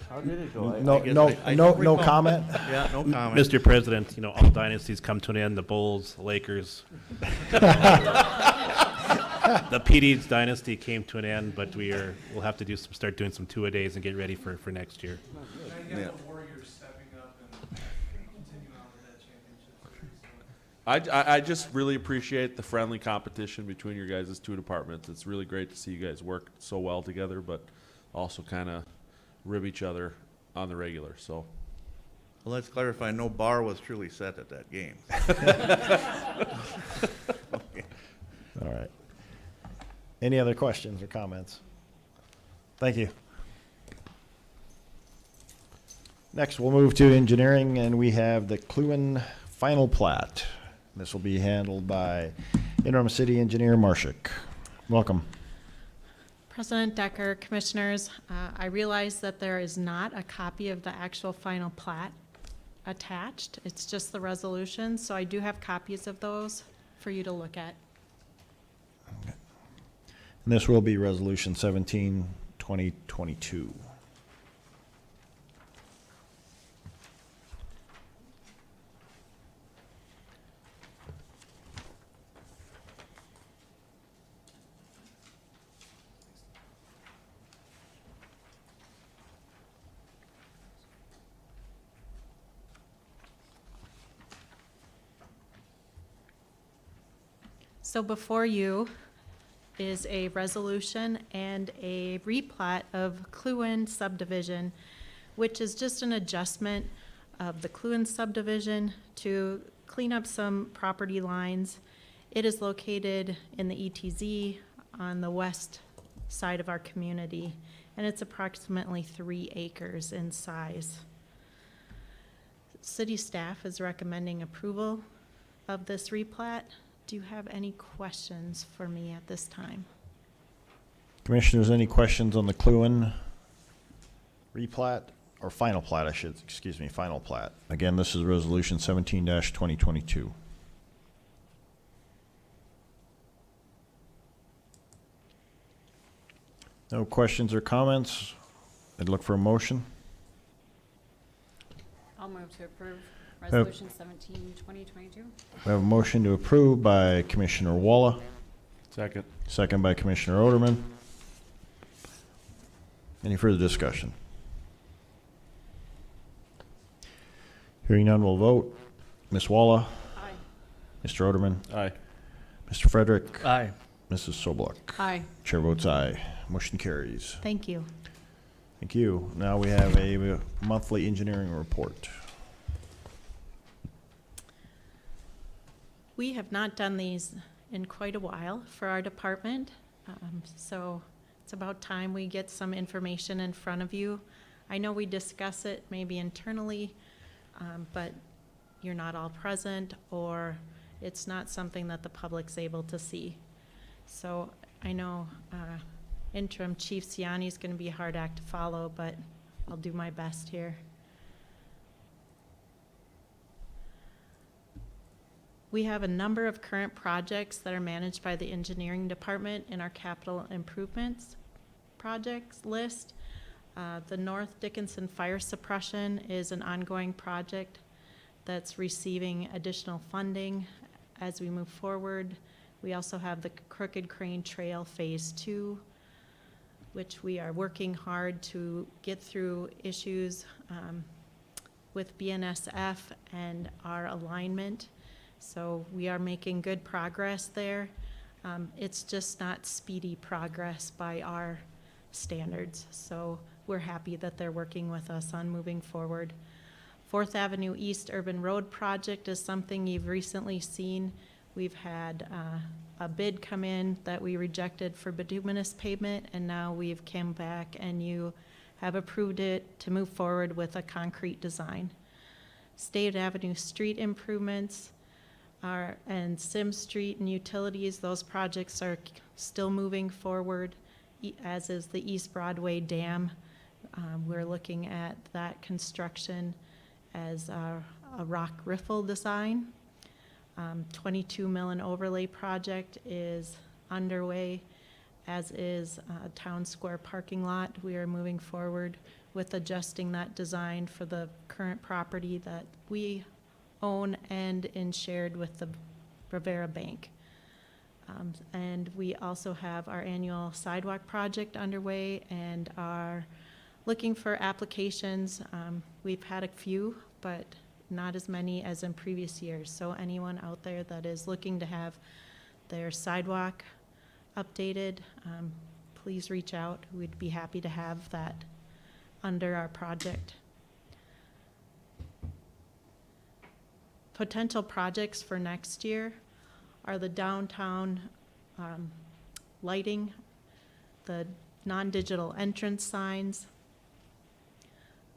How did it go? No, no comment? Yeah, no comment. Mr. President, all dynasties come to an end, the Bulls, Lakers. The PD's dynasty came to an end, but we'll have to start doing some two-a-days and get ready for next year. Yeah. I just really appreciate the friendly competition between your guys' two departments. It's really great to see you guys work so well together, but also kind of rib each other on the regular, so. Well, let's clarify, no bar was truly set at that game. All right. Any other questions or comments? Thank you. Next, we'll move to engineering, and we have the Cluin final plat. This will be handled by interim city engineer Marshak. Welcome. President Decker, Commissioners, I realize that there is not a copy of the actual final plat attached. It's just the resolution, so I do have copies of those for you to look at. And this will be Resolution 17, 2022. So before you is a resolution and a replat of Cluin subdivision, which is just an adjustment of the Cluin subdivision to clean up some property lines. It is located in the ETZ on the west side of our community, and it's approximately 3 acres in size. City staff is recommending approval of this replat. Do you have any questions for me at this time? Commissioners, any questions on the Cluin replat or final plat? Final plat. Again, this is Resolution 17-2022. No questions or comments? I'd look for a motion. I'll move to approve Resolution 17, 2022. We have a motion to approve by Commissioner Walla, Second. second by Commissioner Oderman. Any further discussion? Hearing none, we'll vote. Ms. Walla? Aye. Mr. Oderman? Aye. Mr. Frederick? Aye. Mrs. Sobluck? Aye. Chair votes aye. Motion carries. Thank you. Thank you. Now we have a monthly engineering report. We have not done these in quite a while for our department, so it's about time we get some information in front of you. I know we discuss it maybe internally, but you're not all present, or it's not something that the public's able to see. So I know Interim Chief Ciani is going to be a hard act to follow, but I'll do my best here. We have a number of current projects that are managed by the engineering department in our capital improvements projects list. The North Dickinson Fire Suppression is an ongoing project that's receiving additional funding as we move forward. We also have the Crooked Crane Trail Phase 2, which we are working hard to get through issues with BNSF and our alignment. So we are making good progress there. It's just not speedy progress by our standards. So we're happy that they're working with us on moving forward. 4th Avenue East Urban Road Project is something you've recently seen. We've had a bid come in that we rejected for bituminous pavement, and now we've come back and you have approved it to move forward with a concrete design. State Avenue street improvements and Sim Street and utilities, those projects are still moving forward, as is the East Broadway Dam. We're looking at that construction as a rock riffle design. 22 Millen Overlay Project is underway, as is Town Square parking lot. We are moving forward with adjusting that design for the current property that we own and in shared with the Rivera Bank. And we also have our annual sidewalk project underway and are looking for applications. We've had a few, but not as many as in previous years. So anyone out there that is looking to have their sidewalk updated, please reach out. We'd be happy to have that under our project. Potential projects for next year are the downtown lighting, the non-digital entrance signs,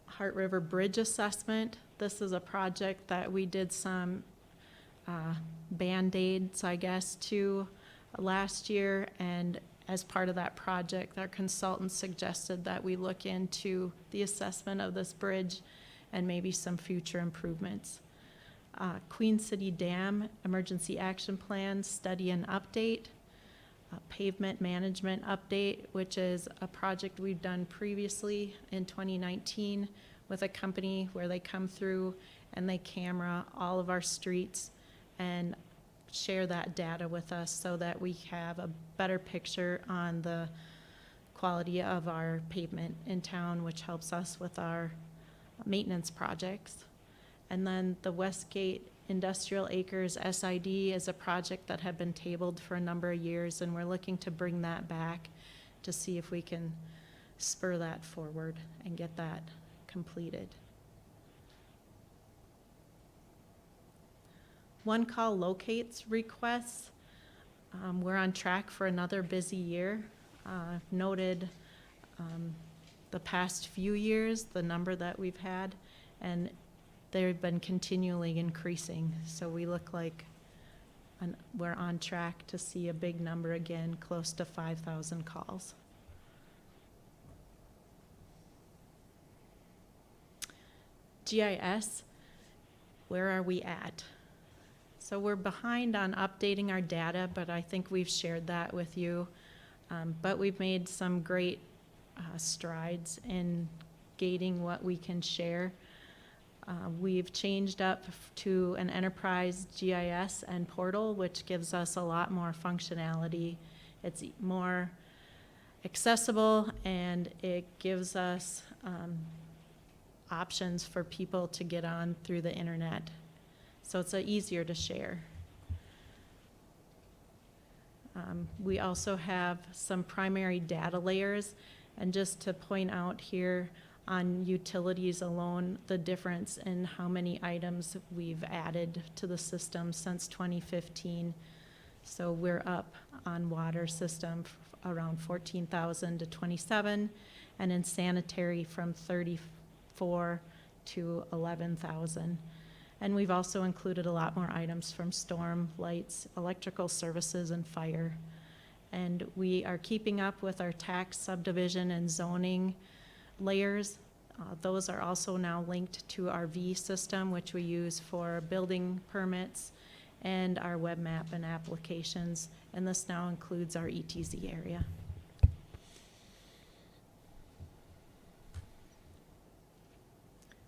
Heart River Bridge assessment. This is a project that we did some Band-Aids, I guess, to last year, and as part of that project, our consultant suggested that we look into the assessment of this bridge and maybe some future improvements. Queen City Dam Emergency Action Plan Study and Update, Pavement Management Update, which is a project we've done previously in 2019 with a company where they come through and they camera all of our streets and share that data with us so that we have a better picture on the quality of our pavement in town, which helps us with our maintenance projects. And then the Westgate Industrial Acres SID is a project that had been tabled for a number of years, and we're looking to bring that back to see if we can spur that forward and get that completed. One Call Locates requests. We're on track for another busy year. Noted the past few years, the number that we've had, and they've been continually increasing. So we look like we're on track to see a big number again, close to 5,000 calls. GIS, where are we at? So we're behind on updating our data, but I think we've shared that with you. But we've made some great strides in gating what we can share. We've changed up to an enterprise GIS and portal, which gives us a lot more functionality. It's more accessible, and it gives us options for people to get on through the internet. So it's easier to share. We also have some primary data layers, and just to point out here on utilities alone, the difference in how many items we've added to the system since 2015. So we're up on water system around 14,000 to 27, and in sanitary from 34 to 11,000. And we've also included a lot more items from storm, lights, electrical services, and fire. And we are keeping up with our tax, subdivision, and zoning layers. Those are also now linked to our V system, which we use for building permits and our web map and applications. And this now includes our ETZ area.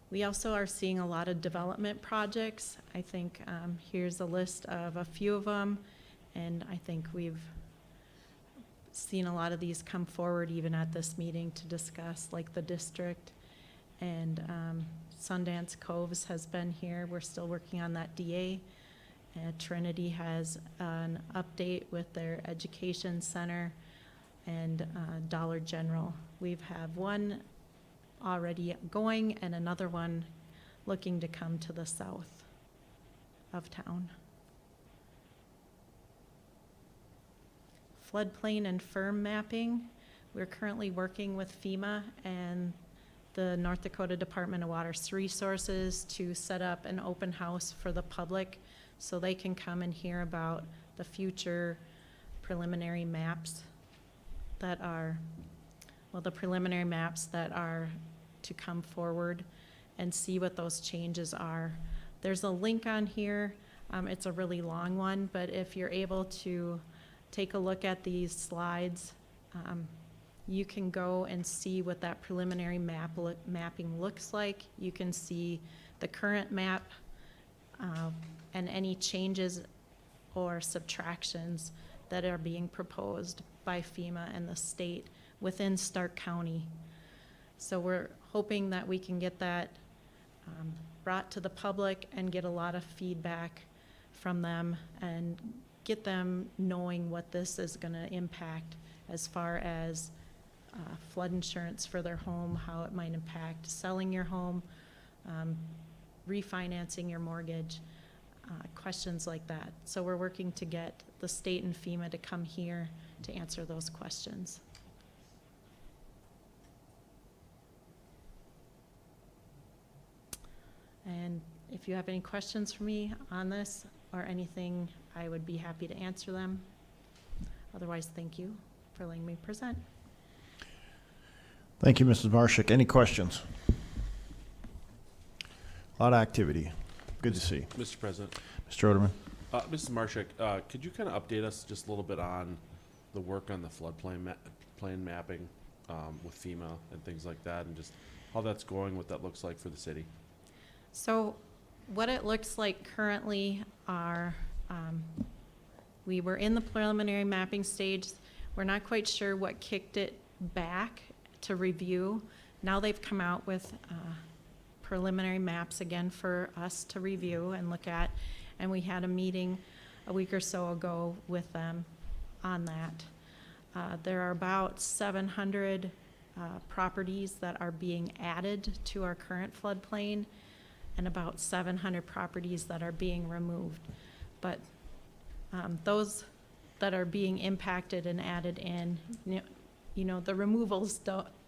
We also are seeing a lot of development projects. I think here's a list of a few of them, and I think we've seen a lot of these come forward even at this meeting to discuss, like the district, and Sundance Coves has been here. We're still working on that DA. Trinity has an update with their education center, and Dollar General. We have one already going and another one looking to come to the south of town. Floodplain and firm mapping. We're currently working with FEMA and the North Dakota Department of Water Resources to set up an open house for the public so they can come and hear about the future preliminary maps that are, well, the preliminary maps that are to come forward and see what those changes are. There's a link on here It's a really long one, but if you're able to take a look at these slides, you can go and see what that preliminary mapping looks like. You can see the current map and any changes or subtractions that are being proposed by FEMA and the state within Stark County. So we're hoping that we can get that brought to the public and get a lot of feedback from them and get them knowing what this is going to impact as far as flood insurance for their home, how it might impact selling your home, refinancing your mortgage, questions like that. So we're working to get the state and FEMA to come here to answer those questions. And if you have any questions for me on this or anything, I would be happy to answer them. Otherwise, thank you for letting me present. Thank you, Mrs. Marshak. Any questions? A lot of activity. Good to see. Mr. President. Mr. Oderman. Mrs. Marshak, could you kind of update us just a little bit on the work on the floodplain plain mapping with FEMA and things like that, and just how that's going, what that looks like for the city? So what it looks like currently are, we were in the preliminary mapping stage. We're not quite sure what kicked it back to review. Now they've come out with preliminary maps again for us to review and look at. And we had a meeting a week or so ago with them on that. There are about 700 properties that are being added to our current floodplain and about 700 properties that are being removed. But those that are being impacted and added in, you know, the removals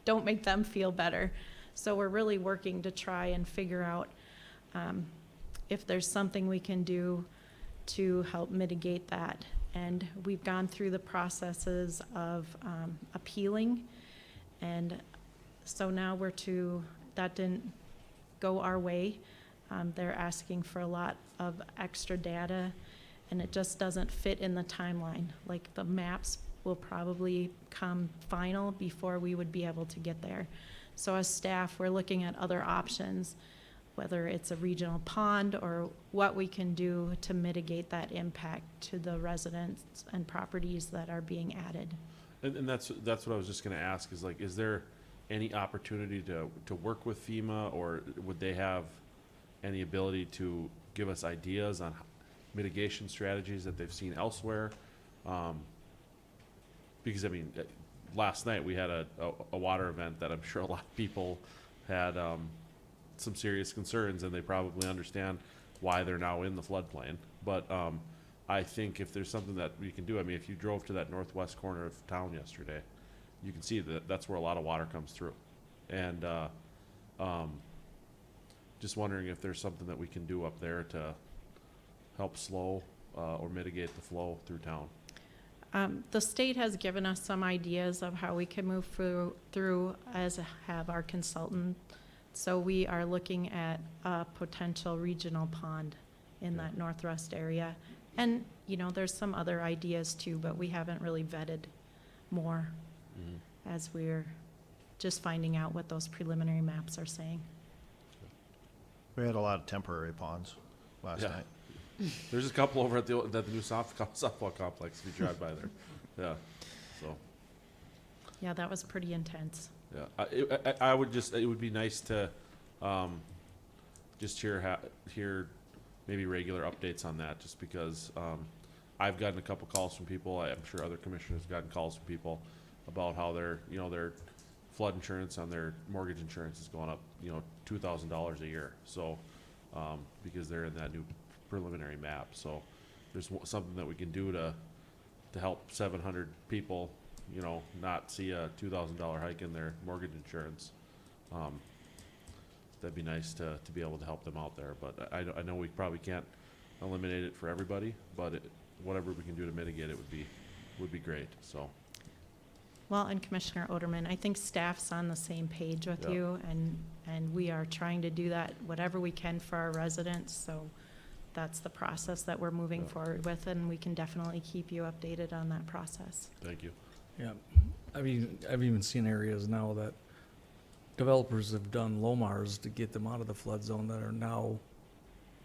don't make them feel better. So we're really working to try and figure out if there's something we can do to help mitigate that. And we've gone through the processes of appealing. And so now that didn't go our way. They're asking for a lot of extra data, and it just doesn't fit in the timeline. Like, the maps will probably come final before we would be able to get there. So as staff, we're looking at other options, whether it's a regional pond or what we can do to mitigate that impact to the residents and properties that are being added. And that's what I was just going to ask, is like, is there any opportunity to work with FEMA, or would they have any ability to give us ideas on mitigation strategies that they've seen elsewhere? Because I mean, last night we had a water event that I'm sure a lot of people had some serious concerns, and they probably understand why they're now in the floodplain. But I think if there's something that we can do, I mean, if you drove to that northwest corner of town yesterday, you can see that that's where a lot of water comes through. And just wondering if there's something that we can do up there to help slow or mitigate the flow through town. The state has given us some ideas of how we can move through as have our consultant. So we are looking at a potential regional pond in that northwest area. And, you know, there's some other ideas too, but we haven't really vetted more as we're just finding out what those preliminary maps are saying. We had a lot of temporary ponds last night. There's a couple over at the new softball complex if you drive by there. Yeah. So. Yeah, that was pretty intense. Yeah, I would just, it would be nice to just hear maybe regular updates on that, just because I've gotten a couple calls from people. I'm sure other commissioners have gotten calls from people about how their flood insurance on their mortgage insurance is going up, $2,000 a year. So because they're in that new preliminary map. So there's something that we can do to help 700 people, not see a $2,000 hike in their mortgage insurance. That'd be nice to be able to help them out there. But I know we probably can't eliminate it for everybody, but whatever we can do to mitigate it would be great. So. Well, and Commissioner Oderman, I think staff's on the same page with you, and we are trying to do that, whatever we can for our residents. So that's the process that we're moving forward with, and we can definitely keep you updated on that process. Thank you. Yeah, I've even seen areas now that developers have done Lomars to get them out of the flood zone that are now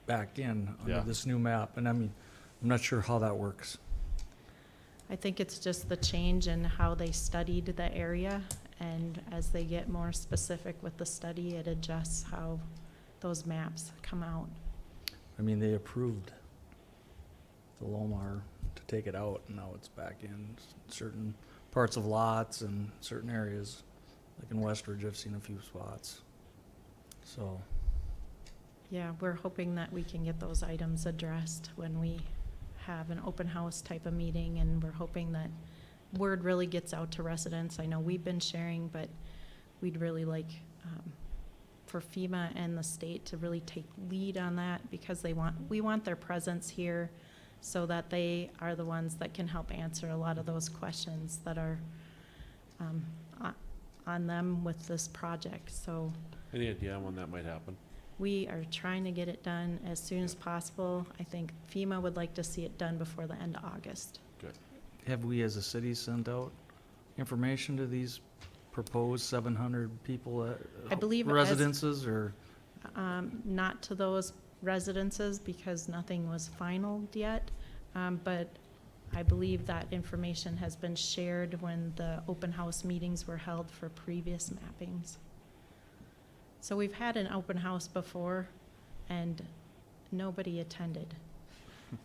back in under Yeah. this new map, and I mean, I'm not sure how that works. I think it's just the change in how they studied the area, and as they get more specific with the study, it adjusts how those maps come out. I mean, they approved the Lomar to take it out, and now it's back in certain parts of lots and certain areas. Like in Westridge, I've seen a few spots. So, Yeah, we're hoping that we can get those items addressed when we have an open house type of meeting, and we're hoping that word really gets out to residents. I know we've been sharing, but we'd really like for FEMA and the state to really take lead on that, because we want their presence here so that they are the ones that can help answer a lot of those questions that are on them with this project. So Any idea on when that might happen? we are trying to get it done as soon as possible. I think FEMA would like to see it done before the end of August. have we as a city sent out information to these proposed 700 people, I believe as- residences, or? Not to those residences because nothing was finalized yet, but I believe that information has been shared when the open house meetings were held for previous mappings. So we've had an open house before and nobody attended.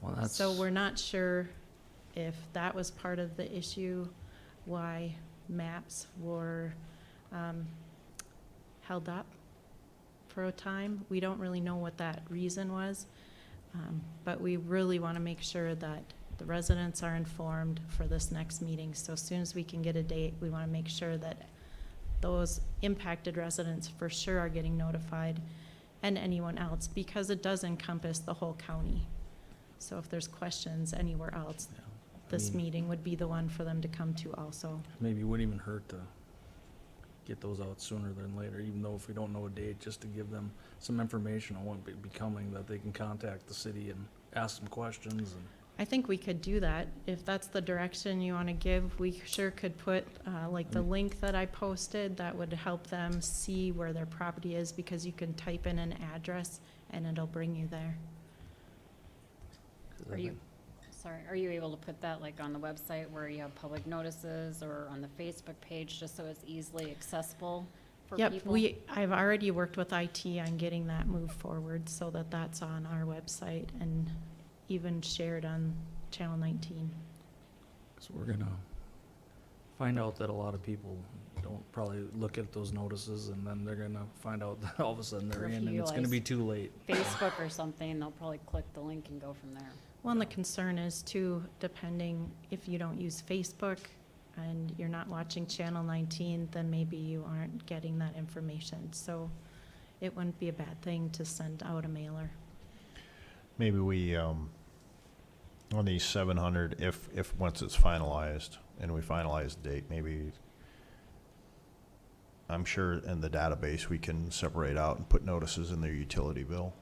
Well, that's. So we're not sure if that was part of the issue, why maps were held up for a time. We don't really know what that reason was, but we really want to make sure that the residents are informed for this next meeting. So as soon as we can get a date, we want to make sure that those impacted residents for sure are getting notified, and anyone else, because it does encompass the whole county. So if there's questions anywhere else, Yeah, I this mean, meeting would be the one for them to come to also. Maybe it wouldn't even hurt to get those out sooner than later, even though if we don't know a date, just to give them some information on what would be coming, that they can contact the city and ask some questions. And I think we could do that. If that's the direction you want to give, we sure could put, like the link that I posted, that would help them see where their property is, because you can type in an address and it'll bring you there. Are you, sorry, are you able to put that like on the website where you have public notices, or on the Facebook page, just so it's easily accessible for people? Yep, I've already worked with IT on getting that moved forward so that that's on our website and even shared on Channel 19. so we're gonna find out that a lot of people don't probably look at those notices, and then they're gonna find out that all of a sudden they're Or if in, and you it's gonna be too late. Facebook or something, they'll probably click the link and go from there. Well, and the concern is too, depending if you don't use Facebook and you're not watching Channel 19, then maybe you aren't getting that information. So it wouldn't be a bad thing to send out a mailer. Maybe we, on these 700, if once it's finalized and we finalize the date, maybe, I'm sure in the database we can separate out and put notices in their utility bill.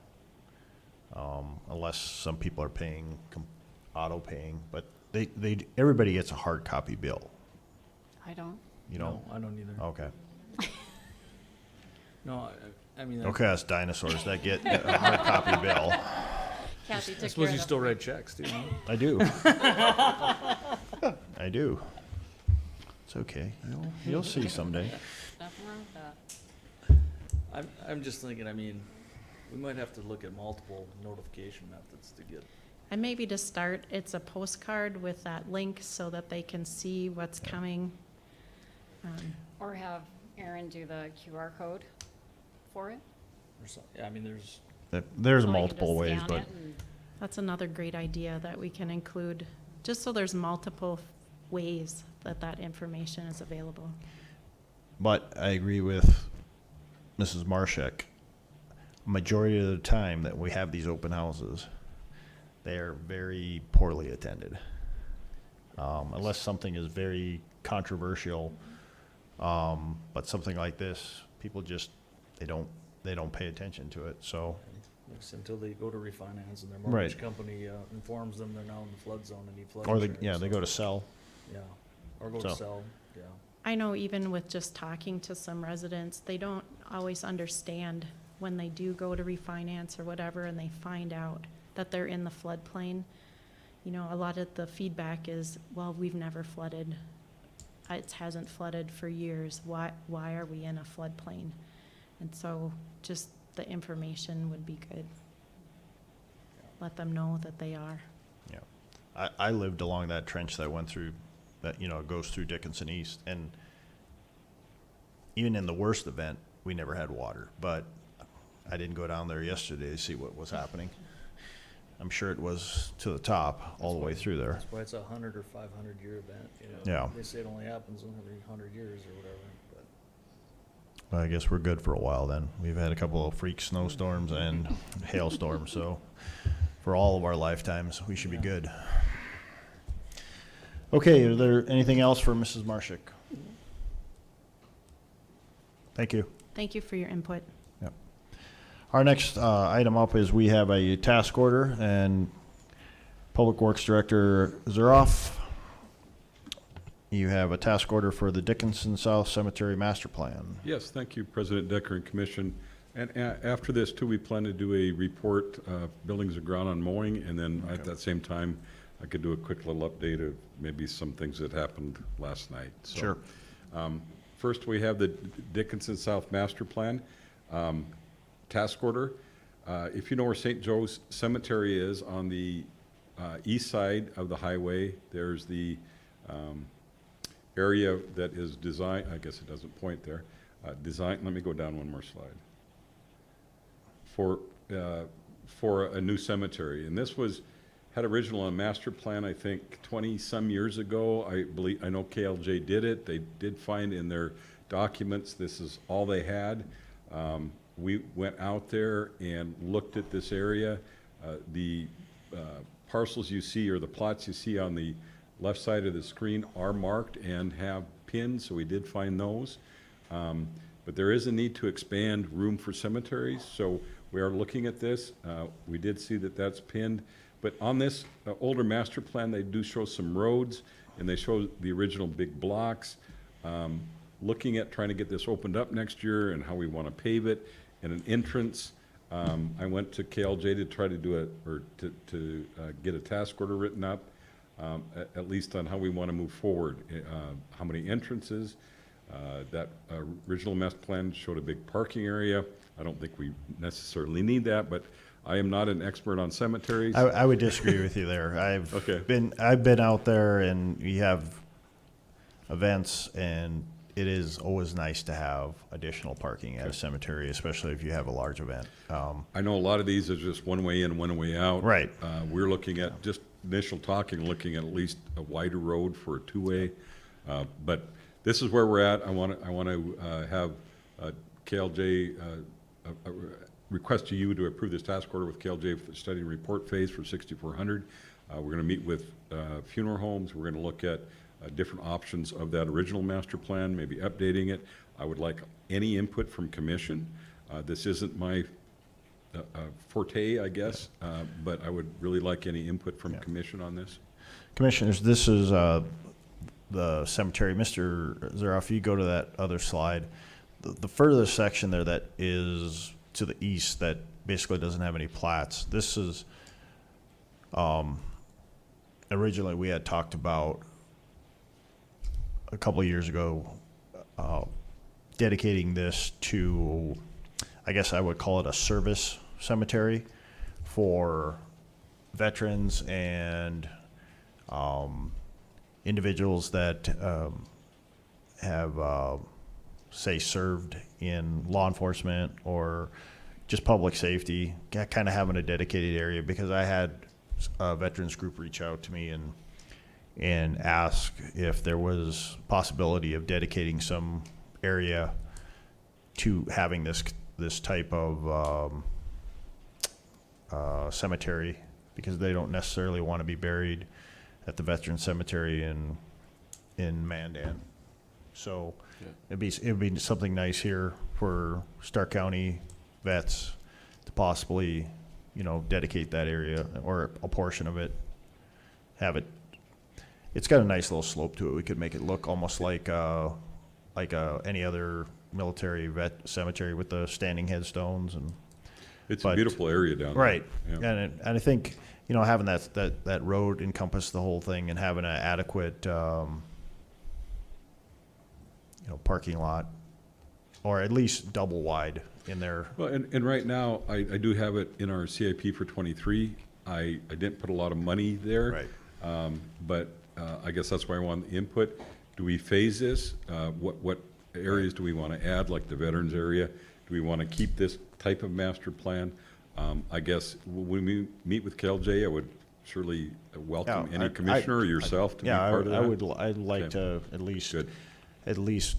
Unless some people are paying, auto paying, but everybody gets a hard copy bill, I don't. you know? No, I don't either. Okay. No, I mean. Okay, us dinosaurs that get a hard copy bill. Kathy I took suppose care you of still that. write checks, do you? I do. I do. It's okay. You'll see someday. Nothing wrong with that. I'm just thinking, I mean, we might have to look at multiple notification methods to get. And maybe to start, it's a postcard with that link so that they can see what's coming. Or have Aaron do the QR code for it. Or so, yeah, I mean, there's. There's So we can multiple just ways, scan but it and- That's another great idea that we can include, just so there's multiple ways that that information is available. But I agree with Mrs. Marshak. Majority of the time that we have these open houses, they are very poorly attended. Unless something is very controversial, but something like this, people just, they don't pay attention to it. So It's until they go to refinance and their Right. mortgage company, informs them they're now in the flood zone and need flood Or insurance. they go to sell. Yeah, or go to So- sell, yeah. I know even with just talking to some residents, they don't always understand when they do go to refinance or whatever and they find out that they're in the floodplain. You know, a lot of the feedback is, well, we've never flooded. It hasn't flooded for years. Why are we in a floodplain? And so just the information would be good. Let them know that they are. Yeah. I lived along that trench that went through, that, goes through Dickinson East. And even in the worst event, we never had water. But I didn't go down there yesterday to see what was happening. I'm sure it was to the top, all the way through there. That's why it's a 100 or 500-year event, Yeah. They say it only happens every 100 years or whatever, but. Well, I guess we're good for a while then. We've had a couple of freak snowstorms and hailstorms, so for all of our lifetimes, we should be good. Okay, is there anything else for Mrs. Marshak? Thank you. Thank you for your input. Yep. Our next item up is we have a task order, and Public Works Director Zuroff, you have a task order for the Dickinson South Cemetery Master Plan. Yes, thank you, President Decker and Commission. And after this, too, we plan to do a report, buildings and ground on mowing, and then at that same time, I could do a quick little update of maybe some things that happened last night. So, Sure. First, we have the Dickinson South Master Plan task order. If you know where St. Joe's Cemetery is on the east side of the highway, there's the area that is designed, I guess it doesn't point there, let me go down one more slide. For a new cemetery. And this had original on master plan, I think 20-some years ago. I know KLJ did it. They did find in their documents, this is all they had. We went out there and looked at this area. The parcels you see, or the plots you see on the left side of the screen, are marked and have pins, so we did find those. But there is a need to expand room for cemeteries, so we are looking at this. We did see that that's pinned. But on this older master plan, they do show some roads, and they show the original big blocks. Looking at trying to get this opened up next year and how we want to pave it, and an entrance. I went to KLJ to try to do it, or to get a task order written up, at least on how we want to move forward. How many entrances? That original master plan showed a big parking area. I don't think we necessarily need that, but I am not an expert on cemeteries. I would disagree with you there. I've been out there, and we have events, and it is always nice to have additional parking at a cemetery, especially if you have a large event. I know a lot of these are just one way in, one way out. Right. We're looking at, just initial talking, looking at least a wider road for a two-way. But this is where we're at. I want to have KLJ request to you to approve this task order with KLJ for the study and report phase for 6,400. We're going to meet with funeral homes. We're going to look at different options of that original master plan, maybe updating it. I would like any input from commission. This isn't my forte, I guess, but I would really like any input from commission on this. Commissioners, this is the cemetery. Mr. Zuroff, you go to that other slide. The furthest section there that is to the east that basically doesn't have any plats. This is, originally we had talked about a couple of years ago, dedicating this to, I guess I would call it a service cemetery for veterans and individuals that have, say, served in law enforcement or just public safety, kind of having a dedicated area, because I had a veterans group reach out to me and ask if there was possibility of dedicating some area to having this type of cemetery, because they don't necessarily want to be buried at the veteran cemetery in Mandan. So it'd be something nice here for Stark County vets to possibly you know, dedicate that area or a portion of it. Have it, it's got a nice little slope to it. We could make it look almost like any other military vet cemetery with the standing headstones and. It's But- a beautiful area down there. Right, Yeah. and I think, you know, having that road encompass the whole thing and having an adequate, you know, parking lot, or at least double wide in there. Well, and right now, I do have it in our CIP for '23. I didn't put a lot of money there. Right. But I guess that's why I want the input. Do we phase this? What areas do we want to add, like the veterans area? Do we want to keep this type of master plan? I guess when we meet with KLJ, I would surely welcome Yeah, any commissioner or yourself to be Yeah, part of that. I'd like Okay. to at least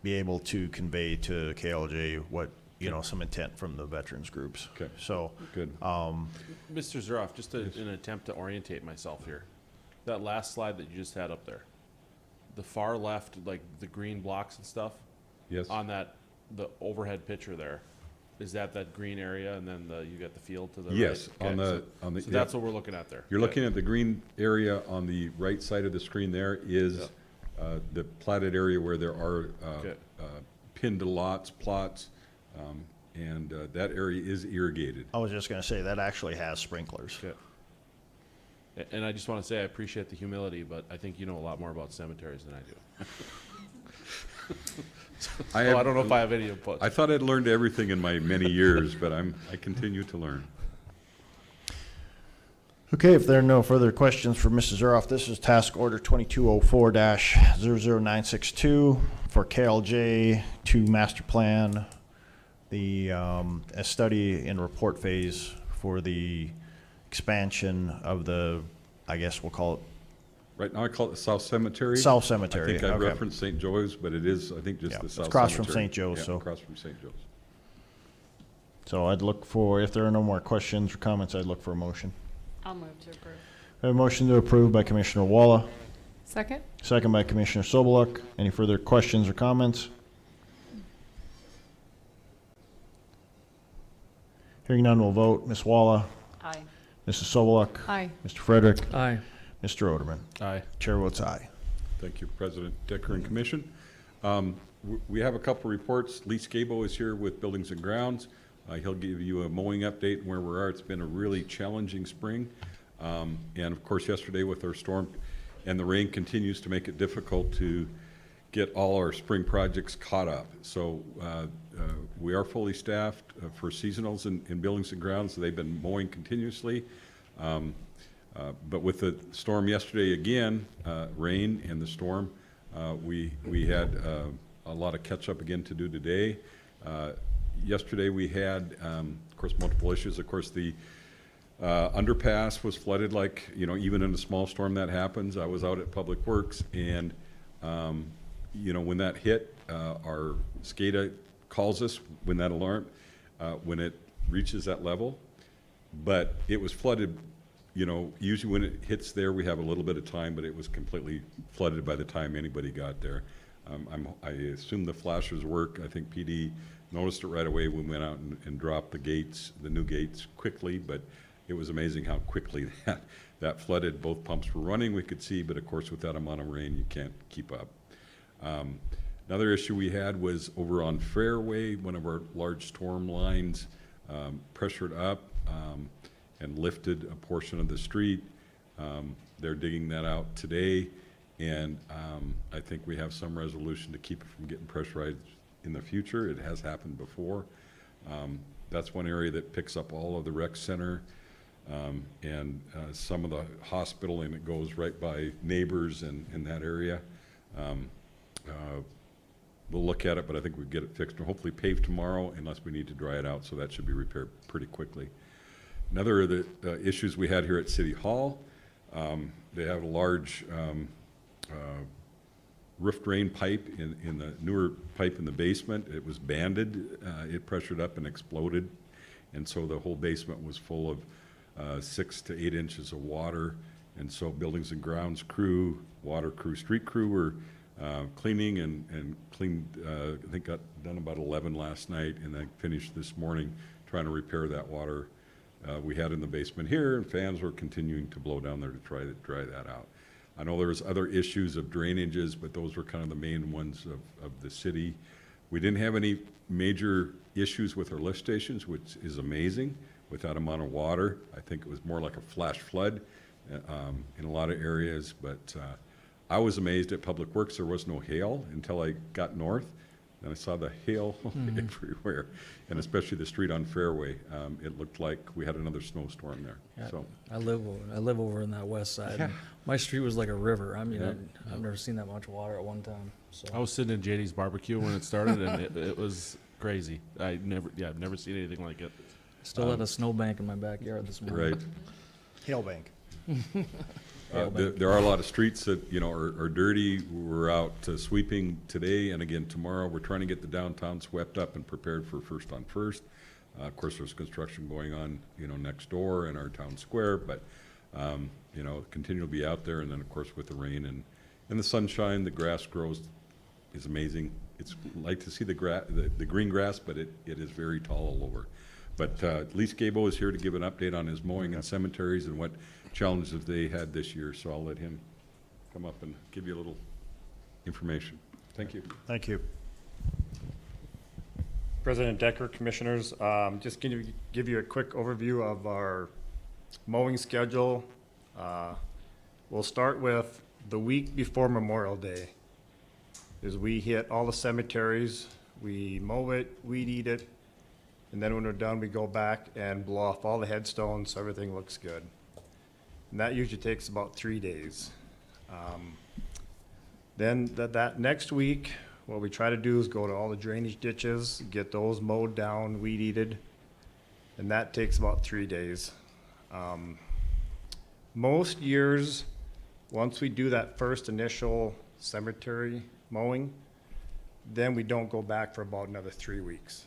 be able to convey to KLJ what, you know, some intent from the veterans groups. Okay. So, Good. Mr. Zaroff, just in an attempt to orientate myself here, that last slide that you just had up there, the far left, like the green blocks and stuff, Yes. on that, the overhead picture there, is that green area and then you got the field to the right? Yes, on Okay, the. So that's what we're looking at there. You're Okay. looking at the green area on the right side of the screen there is the platted area where there are Okay. pinned lots, plots, and that area is irrigated. I was just gonna say, that actually has sprinklers. Okay. And I just want to say, I appreciate the humility, but I think you know a lot more about cemeteries than I do. I I don't know if I have any input. I thought I'd learned everything in my many years, but I continue to learn. Okay, if there are no further questions for Mrs. Zuroff, this is Task Order 2204-00962 for KLJ to master plan the, a study and report phase for the expansion of the, I guess we'll call it Right now, I call it the South Cemetery. South Cemetery, I think I okay. referenced St. Joe's, but it is, I think, just Yeah, the it's South across Cemetery. from St. Joe's, Yeah, so- across from St. Joe's. So I'd look for, if there are no more questions or comments, I'd look for a motion. I'll move to approve. I have a motion to approve by Commissioner Walla, Second? second by Commissioner Sobeluk. Any further questions or comments? Hearing none, we'll vote. Ms. Walla, Aye. Mrs. Sobeluk, Aye. Mr. Frederick, Aye. Mr. Oderman. Aye. Chair votes aye. Thank you, President Decker and Commission. We have a couple reports. Lee Scabo is here with Buildings and Grounds. He'll give you a mowing update where we are. It's been a really challenging spring. And of course, yesterday with our storm and the rain continues to make it difficult to get all our spring projects caught up. So we are fully staffed for seasonals in Buildings and Grounds. They've been mowing continuously. But with the storm yesterday again, rain and the storm, we had a lot of catch up again to do today. Yesterday we had, of course, multiple issues. Of course, the underpass was flooded like, you know, even in a small storm that happens. I was out at Public Works and, you know, when that hit, our SCADA calls us when that alarm, when it reaches that level. But it was flooded. You know, usually when it hits there, we have a little bit of time, but it was completely flooded by the time anybody got there. I assume the flashers work. I think PD noticed it right away when we went out and dropped the gates, the new gates quickly, but it was amazing how quickly that flooded. Both pumps were running, we could see, but of course with that amount of rain, you can't keep up. Another issue we had was over on Fairway, one of our large storm lines pressured up and lifted a portion of the street. They're digging that out today, and I think we have some resolution to keep it from getting pressurized in the future. It has happened before. That's one area that picks up all of the rec center and some of the hospital, and it goes right by neighbors in that area. We'll look at it, but I think we'll get it fixed and hopefully paved tomorrow unless we need to dry it out, so that should be repaired pretty quickly. Another of the issues we had here at City Hall, they have a large roof drain pipe in the newer pipe in the basement. It was banded, it pressured up and exploded, and so the whole basement was full of 6 to 8 inches of water. And so Buildings and Grounds crew, water crew, street crew were cleaning and cleaned, I think got done about 11 last night, and then finished this morning trying to repair that water we had in the basement here, and fans were continuing to blow down there to try to dry that out. I know there was other issues of drainages, but those were kind of the main ones of the city. We didn't have any major issues with our lift stations, which is amazing with that amount of water. I think it was more like a flash flood in a lot of areas, but I was amazed at Public Works. There was no hail until I got north, and I saw the hail everywhere, and especially the street on Fairway. It looked like we had another snowstorm there. Yeah, So I live over in that west side. Yeah. and My street was like a river. I mean, Yeah. I've never seen that much water at one time. So I was sitting in JD's barbecue when it started, and it was crazy. I've never seen anything like it. still had a snowbank in my backyard this morning. right. Hail bank. There are a lot of streets that, you know, are dirty. We're out sweeping today and again tomorrow. We're trying to get the downtown swept up and prepared for First on First. Of course, there's construction going on, you know, next door in our town square, but, you know, continue to be out there. And then, of course, with the rain and the sunshine, the grass grows is amazing. It's like to see the green grass, but it is very tall all over. But Lee Scabo is here to give an update on his mowing and cemeteries and what challenges they had this year, so I'll let him come up and give you a little information. Thank you. Thank you. President Decker, Commissioners, just going to give you a quick overview of our mowing schedule. We'll start with the week before Memorial Day. Is we hit all the cemeteries, we mow it, weed eat it, and then when we're done, we go back and blow off all the headstones, so everything looks good. And that usually takes about 3 days. Then that next week, what we try to do is go to all the drainage ditches, get those mowed down, weed eated, and that takes about 3 days. Most years, once we do that first initial cemetery mowing, then we don't go back for about another 3 weeks.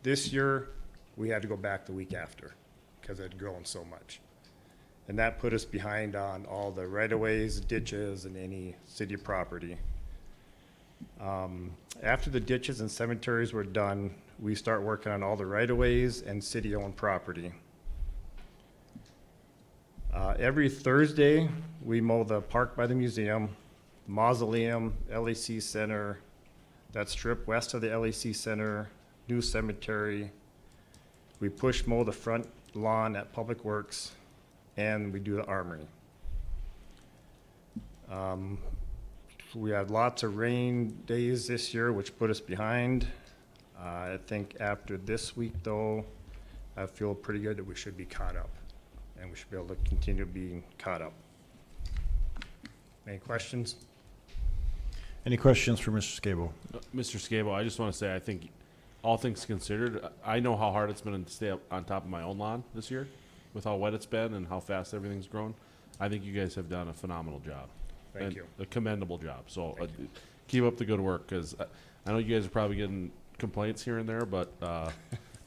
This year, we had to go back the week after because it had grown so much. And that put us behind on all the right-of-ways, ditches, and any city property. After the ditches and cemeteries were done, we start working on all the right-of-ways and city-owned property. Every Thursday, we mow the park by the museum, Mausoleum, LEC Center, that strip west of the LEC Center, New Cemetery. We push mow the front lawn at Public Works, and we do the Armory. We had lots of rain days this year, which put us behind. I think after this week, though, I feel pretty good that we should be caught up, and we should be able to continue being caught up. Any questions? Any questions for Mr. Scabo? Mr. Scabo, I just want to say, I think, all things considered, I know how hard it's been to stay up on top of my own lawn this year, with how wet it's been and how fast everything's grown. I think you guys have done a phenomenal job. Thank and you. A commendable job. So keep up the good work, because I know you guys are probably getting complaints here and there, but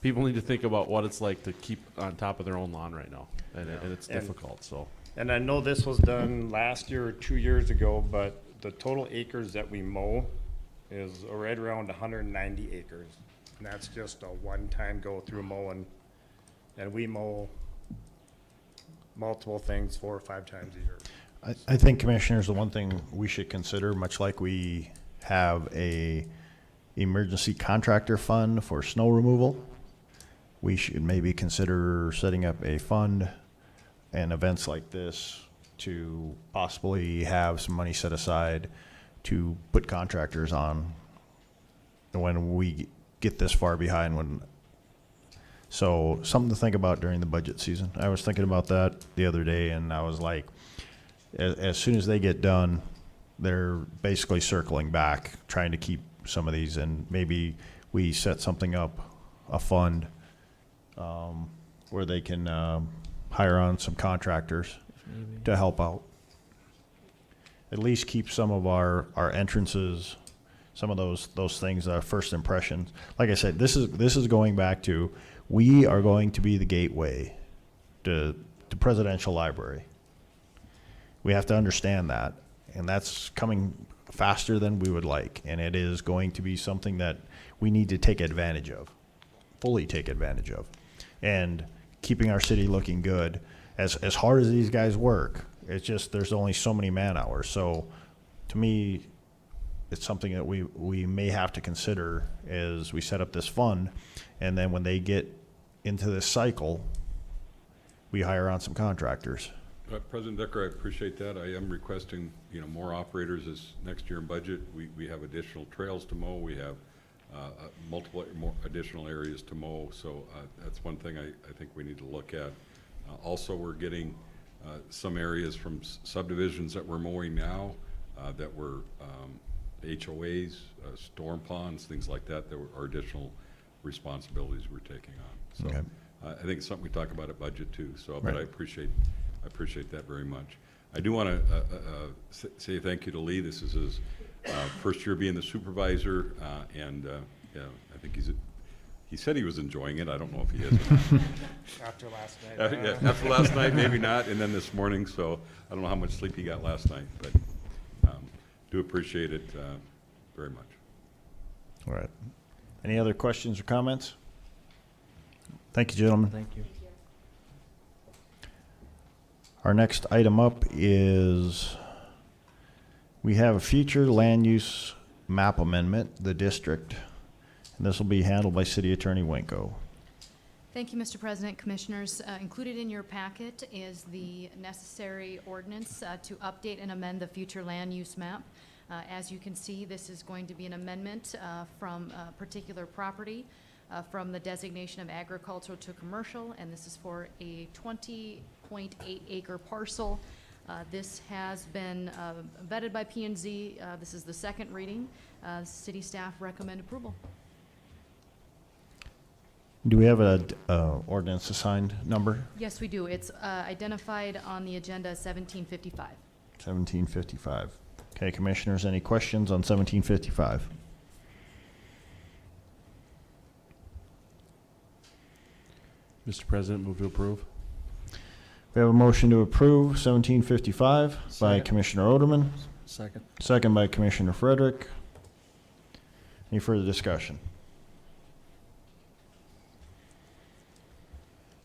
people need to think about what it's like to keep on top of their own lawn right now, and it's difficult. So. And I know this was done last year or 2 years ago, but the total acres that we mow is right around 190 acres. And that's just a one-time go-through mowing. And we mow multiple things 4 or 5 times a year. I think, Commissioners, the one thing we should consider, much like we have a emergency contractor fund for snow removal, we should maybe consider setting up a fund and events like this to possibly have some money set aside to put contractors on when we get this far behind. So something to think about during the budget season. I was thinking about that the other day, and I was like, as soon as they get done, they're basically circling back, trying to keep some of these, and maybe we set something up, a fund, where they can hire on some contractors to help out. At least keep some of our entrances, some of those things, first impressions. Like I said, this is going back to, we are going to be the gateway to Presidential Library. We have to understand that, and that's coming faster than we would like, and it is going to be something that we need to take advantage of, fully take advantage of. And keeping our city looking good. As hard as these guys work, it's just, there's only so many man hours. So to me, it's something that we may have to consider as we set up this fund. And then when they get into this cycle, we hire on some contractors. President Decker, I appreciate that. I am requesting, more operators this next year in budget. We have additional trails to mow. We have multiple more additional areas to mow. So that's one thing I think we need to look at. Also, we're getting some areas from subdivisions that we're mowing now that were HOAs, storm ponds, things like that are additional responsibilities we're taking on. So Okay. I think it's something we talk about at budget too. So, Right. but I appreciate that very much. I do want to say thank you to Lee. This is his first year being the supervisor, and yeah, I think he said he was enjoying it. I don't know if he is or not. After last night. Yeah, after last night, maybe not, and then this morning, so I don't know how much sleep he got last night, but do appreciate it very much. All right. Any other questions or comments? Thank you, gentlemen. Thank you. Our next item up is we have a future land use map amendment, the district, and this will be handled by City Attorney Winko. Thank you, Mr. President, Commissioners. Included in your packet is the necessary ordinance to update and amend the future land use map. As you can see, this is going to be an amendment from a particular property from the designation of agricultural to commercial, and this is for a 20.8 acre parcel. This has been vetted by P&Z. This is the second reading. City staff recommend approval. Do we have a ordinance assigned number? Yes, we do. It's identified on the agenda 1755. 1755. Okay, Commissioners, any questions on 1755? Mr. President, move to approve. We have a motion to approve 1755 by Second. Commissioner Oderman, Second. second by Commissioner Frederick. Any further discussion?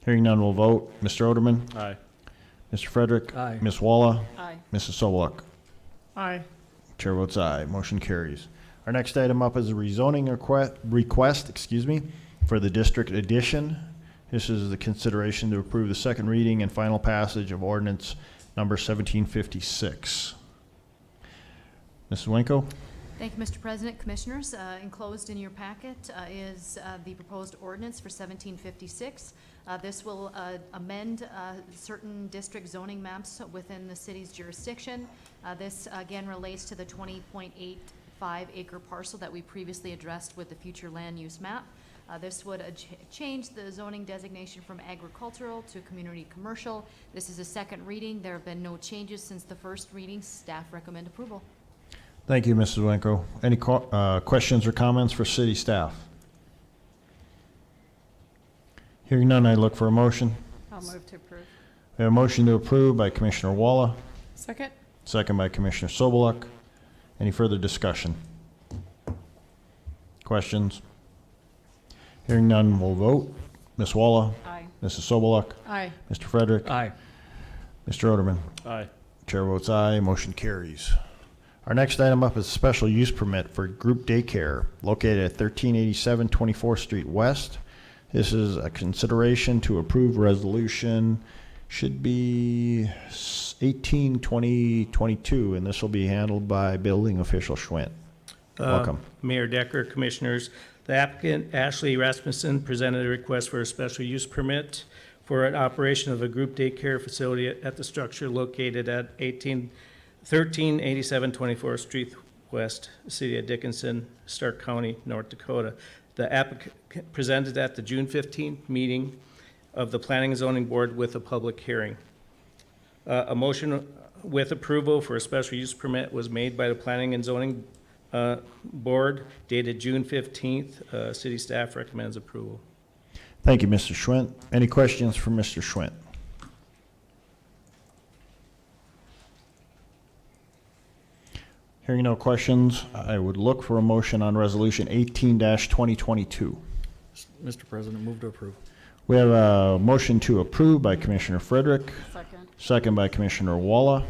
Hearing none, we'll vote. Mr. Oderman? Aye. Mr. Frederick? Aye. Ms. Walla? Aye. Mrs. Sobeluk? Aye. Chair votes aye. Motion carries. Our next item up is a rezoning request, for the district addition. This is the consideration to approve the second reading and final passage of ordinance number 1756. Mrs. Winko? Thank you, Mr. President, Commissioners. Enclosed in your packet is the proposed ordinance for 1756. This will amend certain district zoning maps within the city's jurisdiction. This again relates to the 20.85 acre parcel that we previously addressed with the future land use map. This would change the zoning designation from agricultural to community commercial. This is a second reading. There have been no changes since the first reading. Staff recommend approval. Thank you, Mrs. Winko. Any questions or comments for city staff? Hearing none, I look for a motion. I'll move to approve. We have a motion to approve by Commissioner Walla, Second? second by Commissioner Sobeluk. Any further discussion? Questions? Hearing none, we'll vote. Ms. Walla? Aye. Mrs. Sobeluk? Aye. Mr. Frederick? Aye. Mr. Oderman? Aye. Chair votes aye, motion carries. Our next item up is a special use permit for group daycare located at 1387 24th Street West. This is a consideration to approve resolution, should be 18/20/22, and this will be handled by building official Schwint. Welcome. Mayor Decker, Commissioners. The applicant, Ashley Rasmussen, presented a request for a special use permit for an operation of a group daycare facility at the structure located at 1387 24th Street West, City of Dickinson, Stark County, North Dakota. The applicant presented at the June 15th meeting of the Planning and Zoning Board with a public hearing. A motion with approval for a special use permit was made by the Planning and Zoning Board dated June 15th. City staff recommends approval. Thank you, Mr. Schwint. Any questions for Mr. Schwint? Hearing no questions, I would look for a motion on resolution 18-2022. Mr. President, move to approve. We have a motion to approve by Commissioner Frederick, Second. second by Commissioner Walla.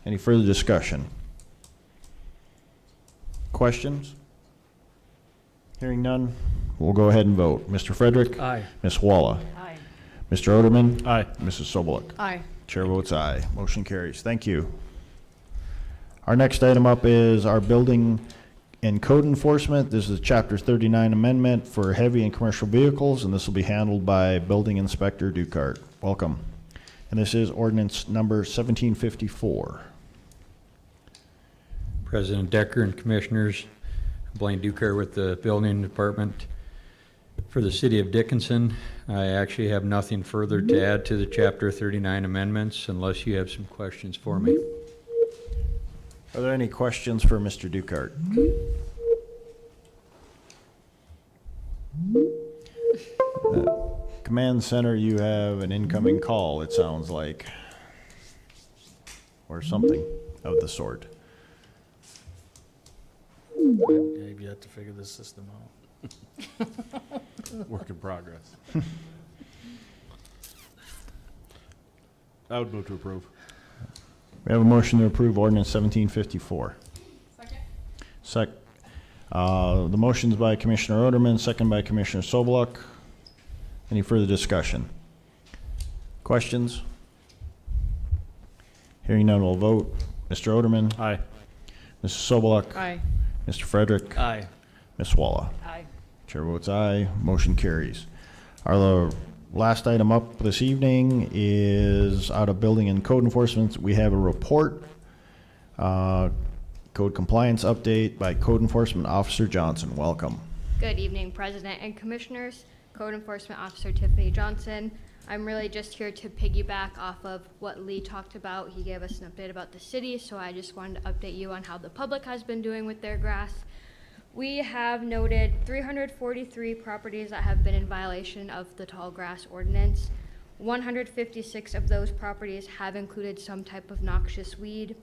Any further discussion? Questions? Hearing none, we'll go ahead and vote. Mr. Frederick? Aye. Ms. Walla? Aye. Mr. Oderman? Aye. Mrs. Sobeluk? Aye. Chair votes aye. Motion carries. Thank you. Our next item up is our building and code enforcement. This is Chapter 39 amendment for heavy and commercial vehicles, and this will be handled by Building Inspector Dukart. Welcome. And this is ordinance number 1754. President Decker and Commissioners, Blaine Dukart with the Building Department. For the City of Dickinson, I actually have nothing further to add to the Chapter 39 amendments unless you have some questions for me. Are there any questions for Mr. Dukart? Command Center, you have an incoming call, it sounds like. Or something of the sort. I've yet to figure this system out. Work in progress. I would move to approve. We have a motion to approve ordinance 1754. Second. The motion's by Commissioner Oderman, second by Commissioner Sobeluk. Any further discussion? Questions? Hearing none, we'll vote. Mr. Oderman? Aye. Mrs. Sobeluk? Aye. Mr. Frederick? Aye. Ms. Walla? Aye. Chair votes aye. Motion carries. Our last item up this evening is out of Building and Code Enforcement. We have a report, code compliance update by Code Enforcement Officer Johnson. Welcome. Good evening, President and Commissioners. Code Enforcement Officer Tiffany Johnson. I'm really just here to piggyback off of what Lee talked about. He gave us an update about the city, so I just wanted to update you on how the public has been doing with their grass. We have noted 343 properties that have been in violation of the tall grass ordinance. 156 of those properties have included some type of noxious weed.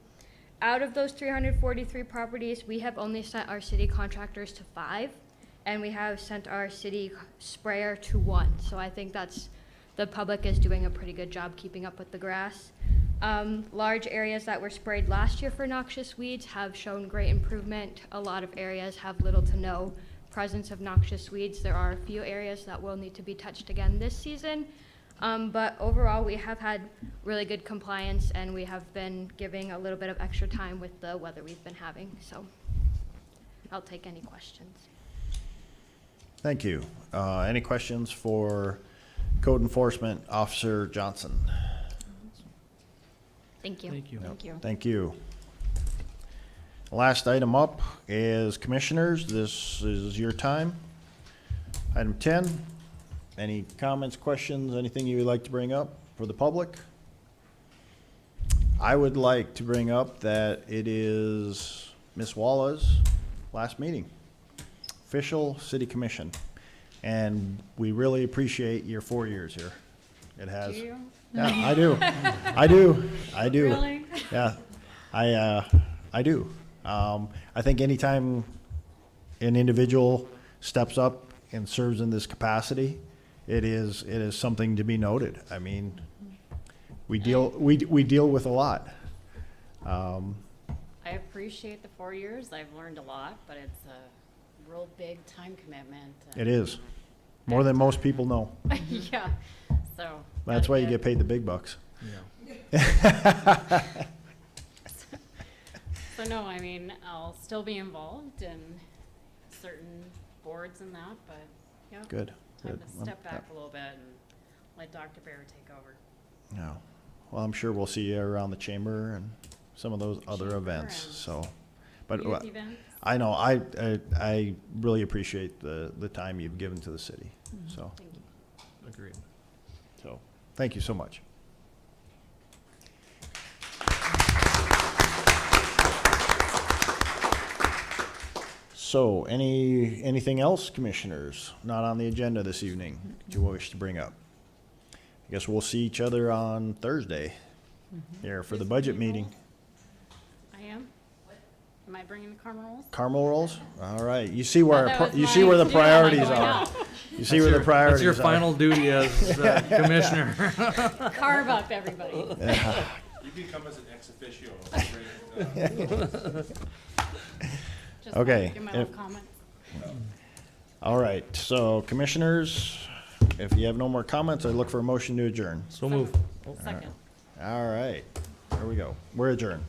Out of those 343 properties, we have only sent our city contractors to 5, and we have sent our city sprayer to 1. So I think the public is doing a pretty good job keeping up with the grass. Large areas that were sprayed last year for noxious weeds have shown great improvement. A lot of areas have little to no presence of noxious weeds. There are a few areas that will need to be touched again this season. But overall, we have had really good compliance, and we have been giving a little bit of extra time with the weather we've been having. So I'll take any questions. Thank you. Any questions for Code Enforcement Officer Johnson? Thank you. Thank you. Thank you. Thank you. Last item up is Commissioners. This is your time. Item 10, any comments, questions, anything you would like to bring up for the public? I would like to bring up that it is Ms. Walla's last meeting, official city commission. And we really appreciate your 4 years here. It has. Do you? Yeah, I do. I do. I do. Really? Yeah, I do. I think anytime an individual steps up and serves in this capacity, it is something to be noted. I mean, we deal with a lot. I appreciate the 4 years. I've learned a lot, but it's a real big time commitment. It is more than most people know. Yeah, so. That's why you get paid the big bucks. Yeah. So no, I mean, I'll still be involved in certain boards and that, but yeah. Good. Time Good. to step back a little bit and let Dr. Bear take over. Yeah. Well, I'm sure we'll see you around the chamber and some of those other Chamber events. and So, but youth events. I know I really appreciate the time you've given to the city. So, Thank you. Agreed. so thank you so much. So, anything else, commissioners, not on the agenda this evening that you wish to bring up? I guess we'll see each other on Thursday here for the budget meeting. I am. Am I bringing the caramel rolls? Caramel rolls? All right. You see where, Thought that was you see where the mine. priorities Yeah, I are. know. You see where the priorities That's your are. final duty as commissioner. Carve up, everybody. You can come as an ex officio. Just Okay, give my if- little comment. All right, so commissioners, if you have no more comments, I look for a motion to adjourn. So move. Second. All right, there we go. We're adjourned.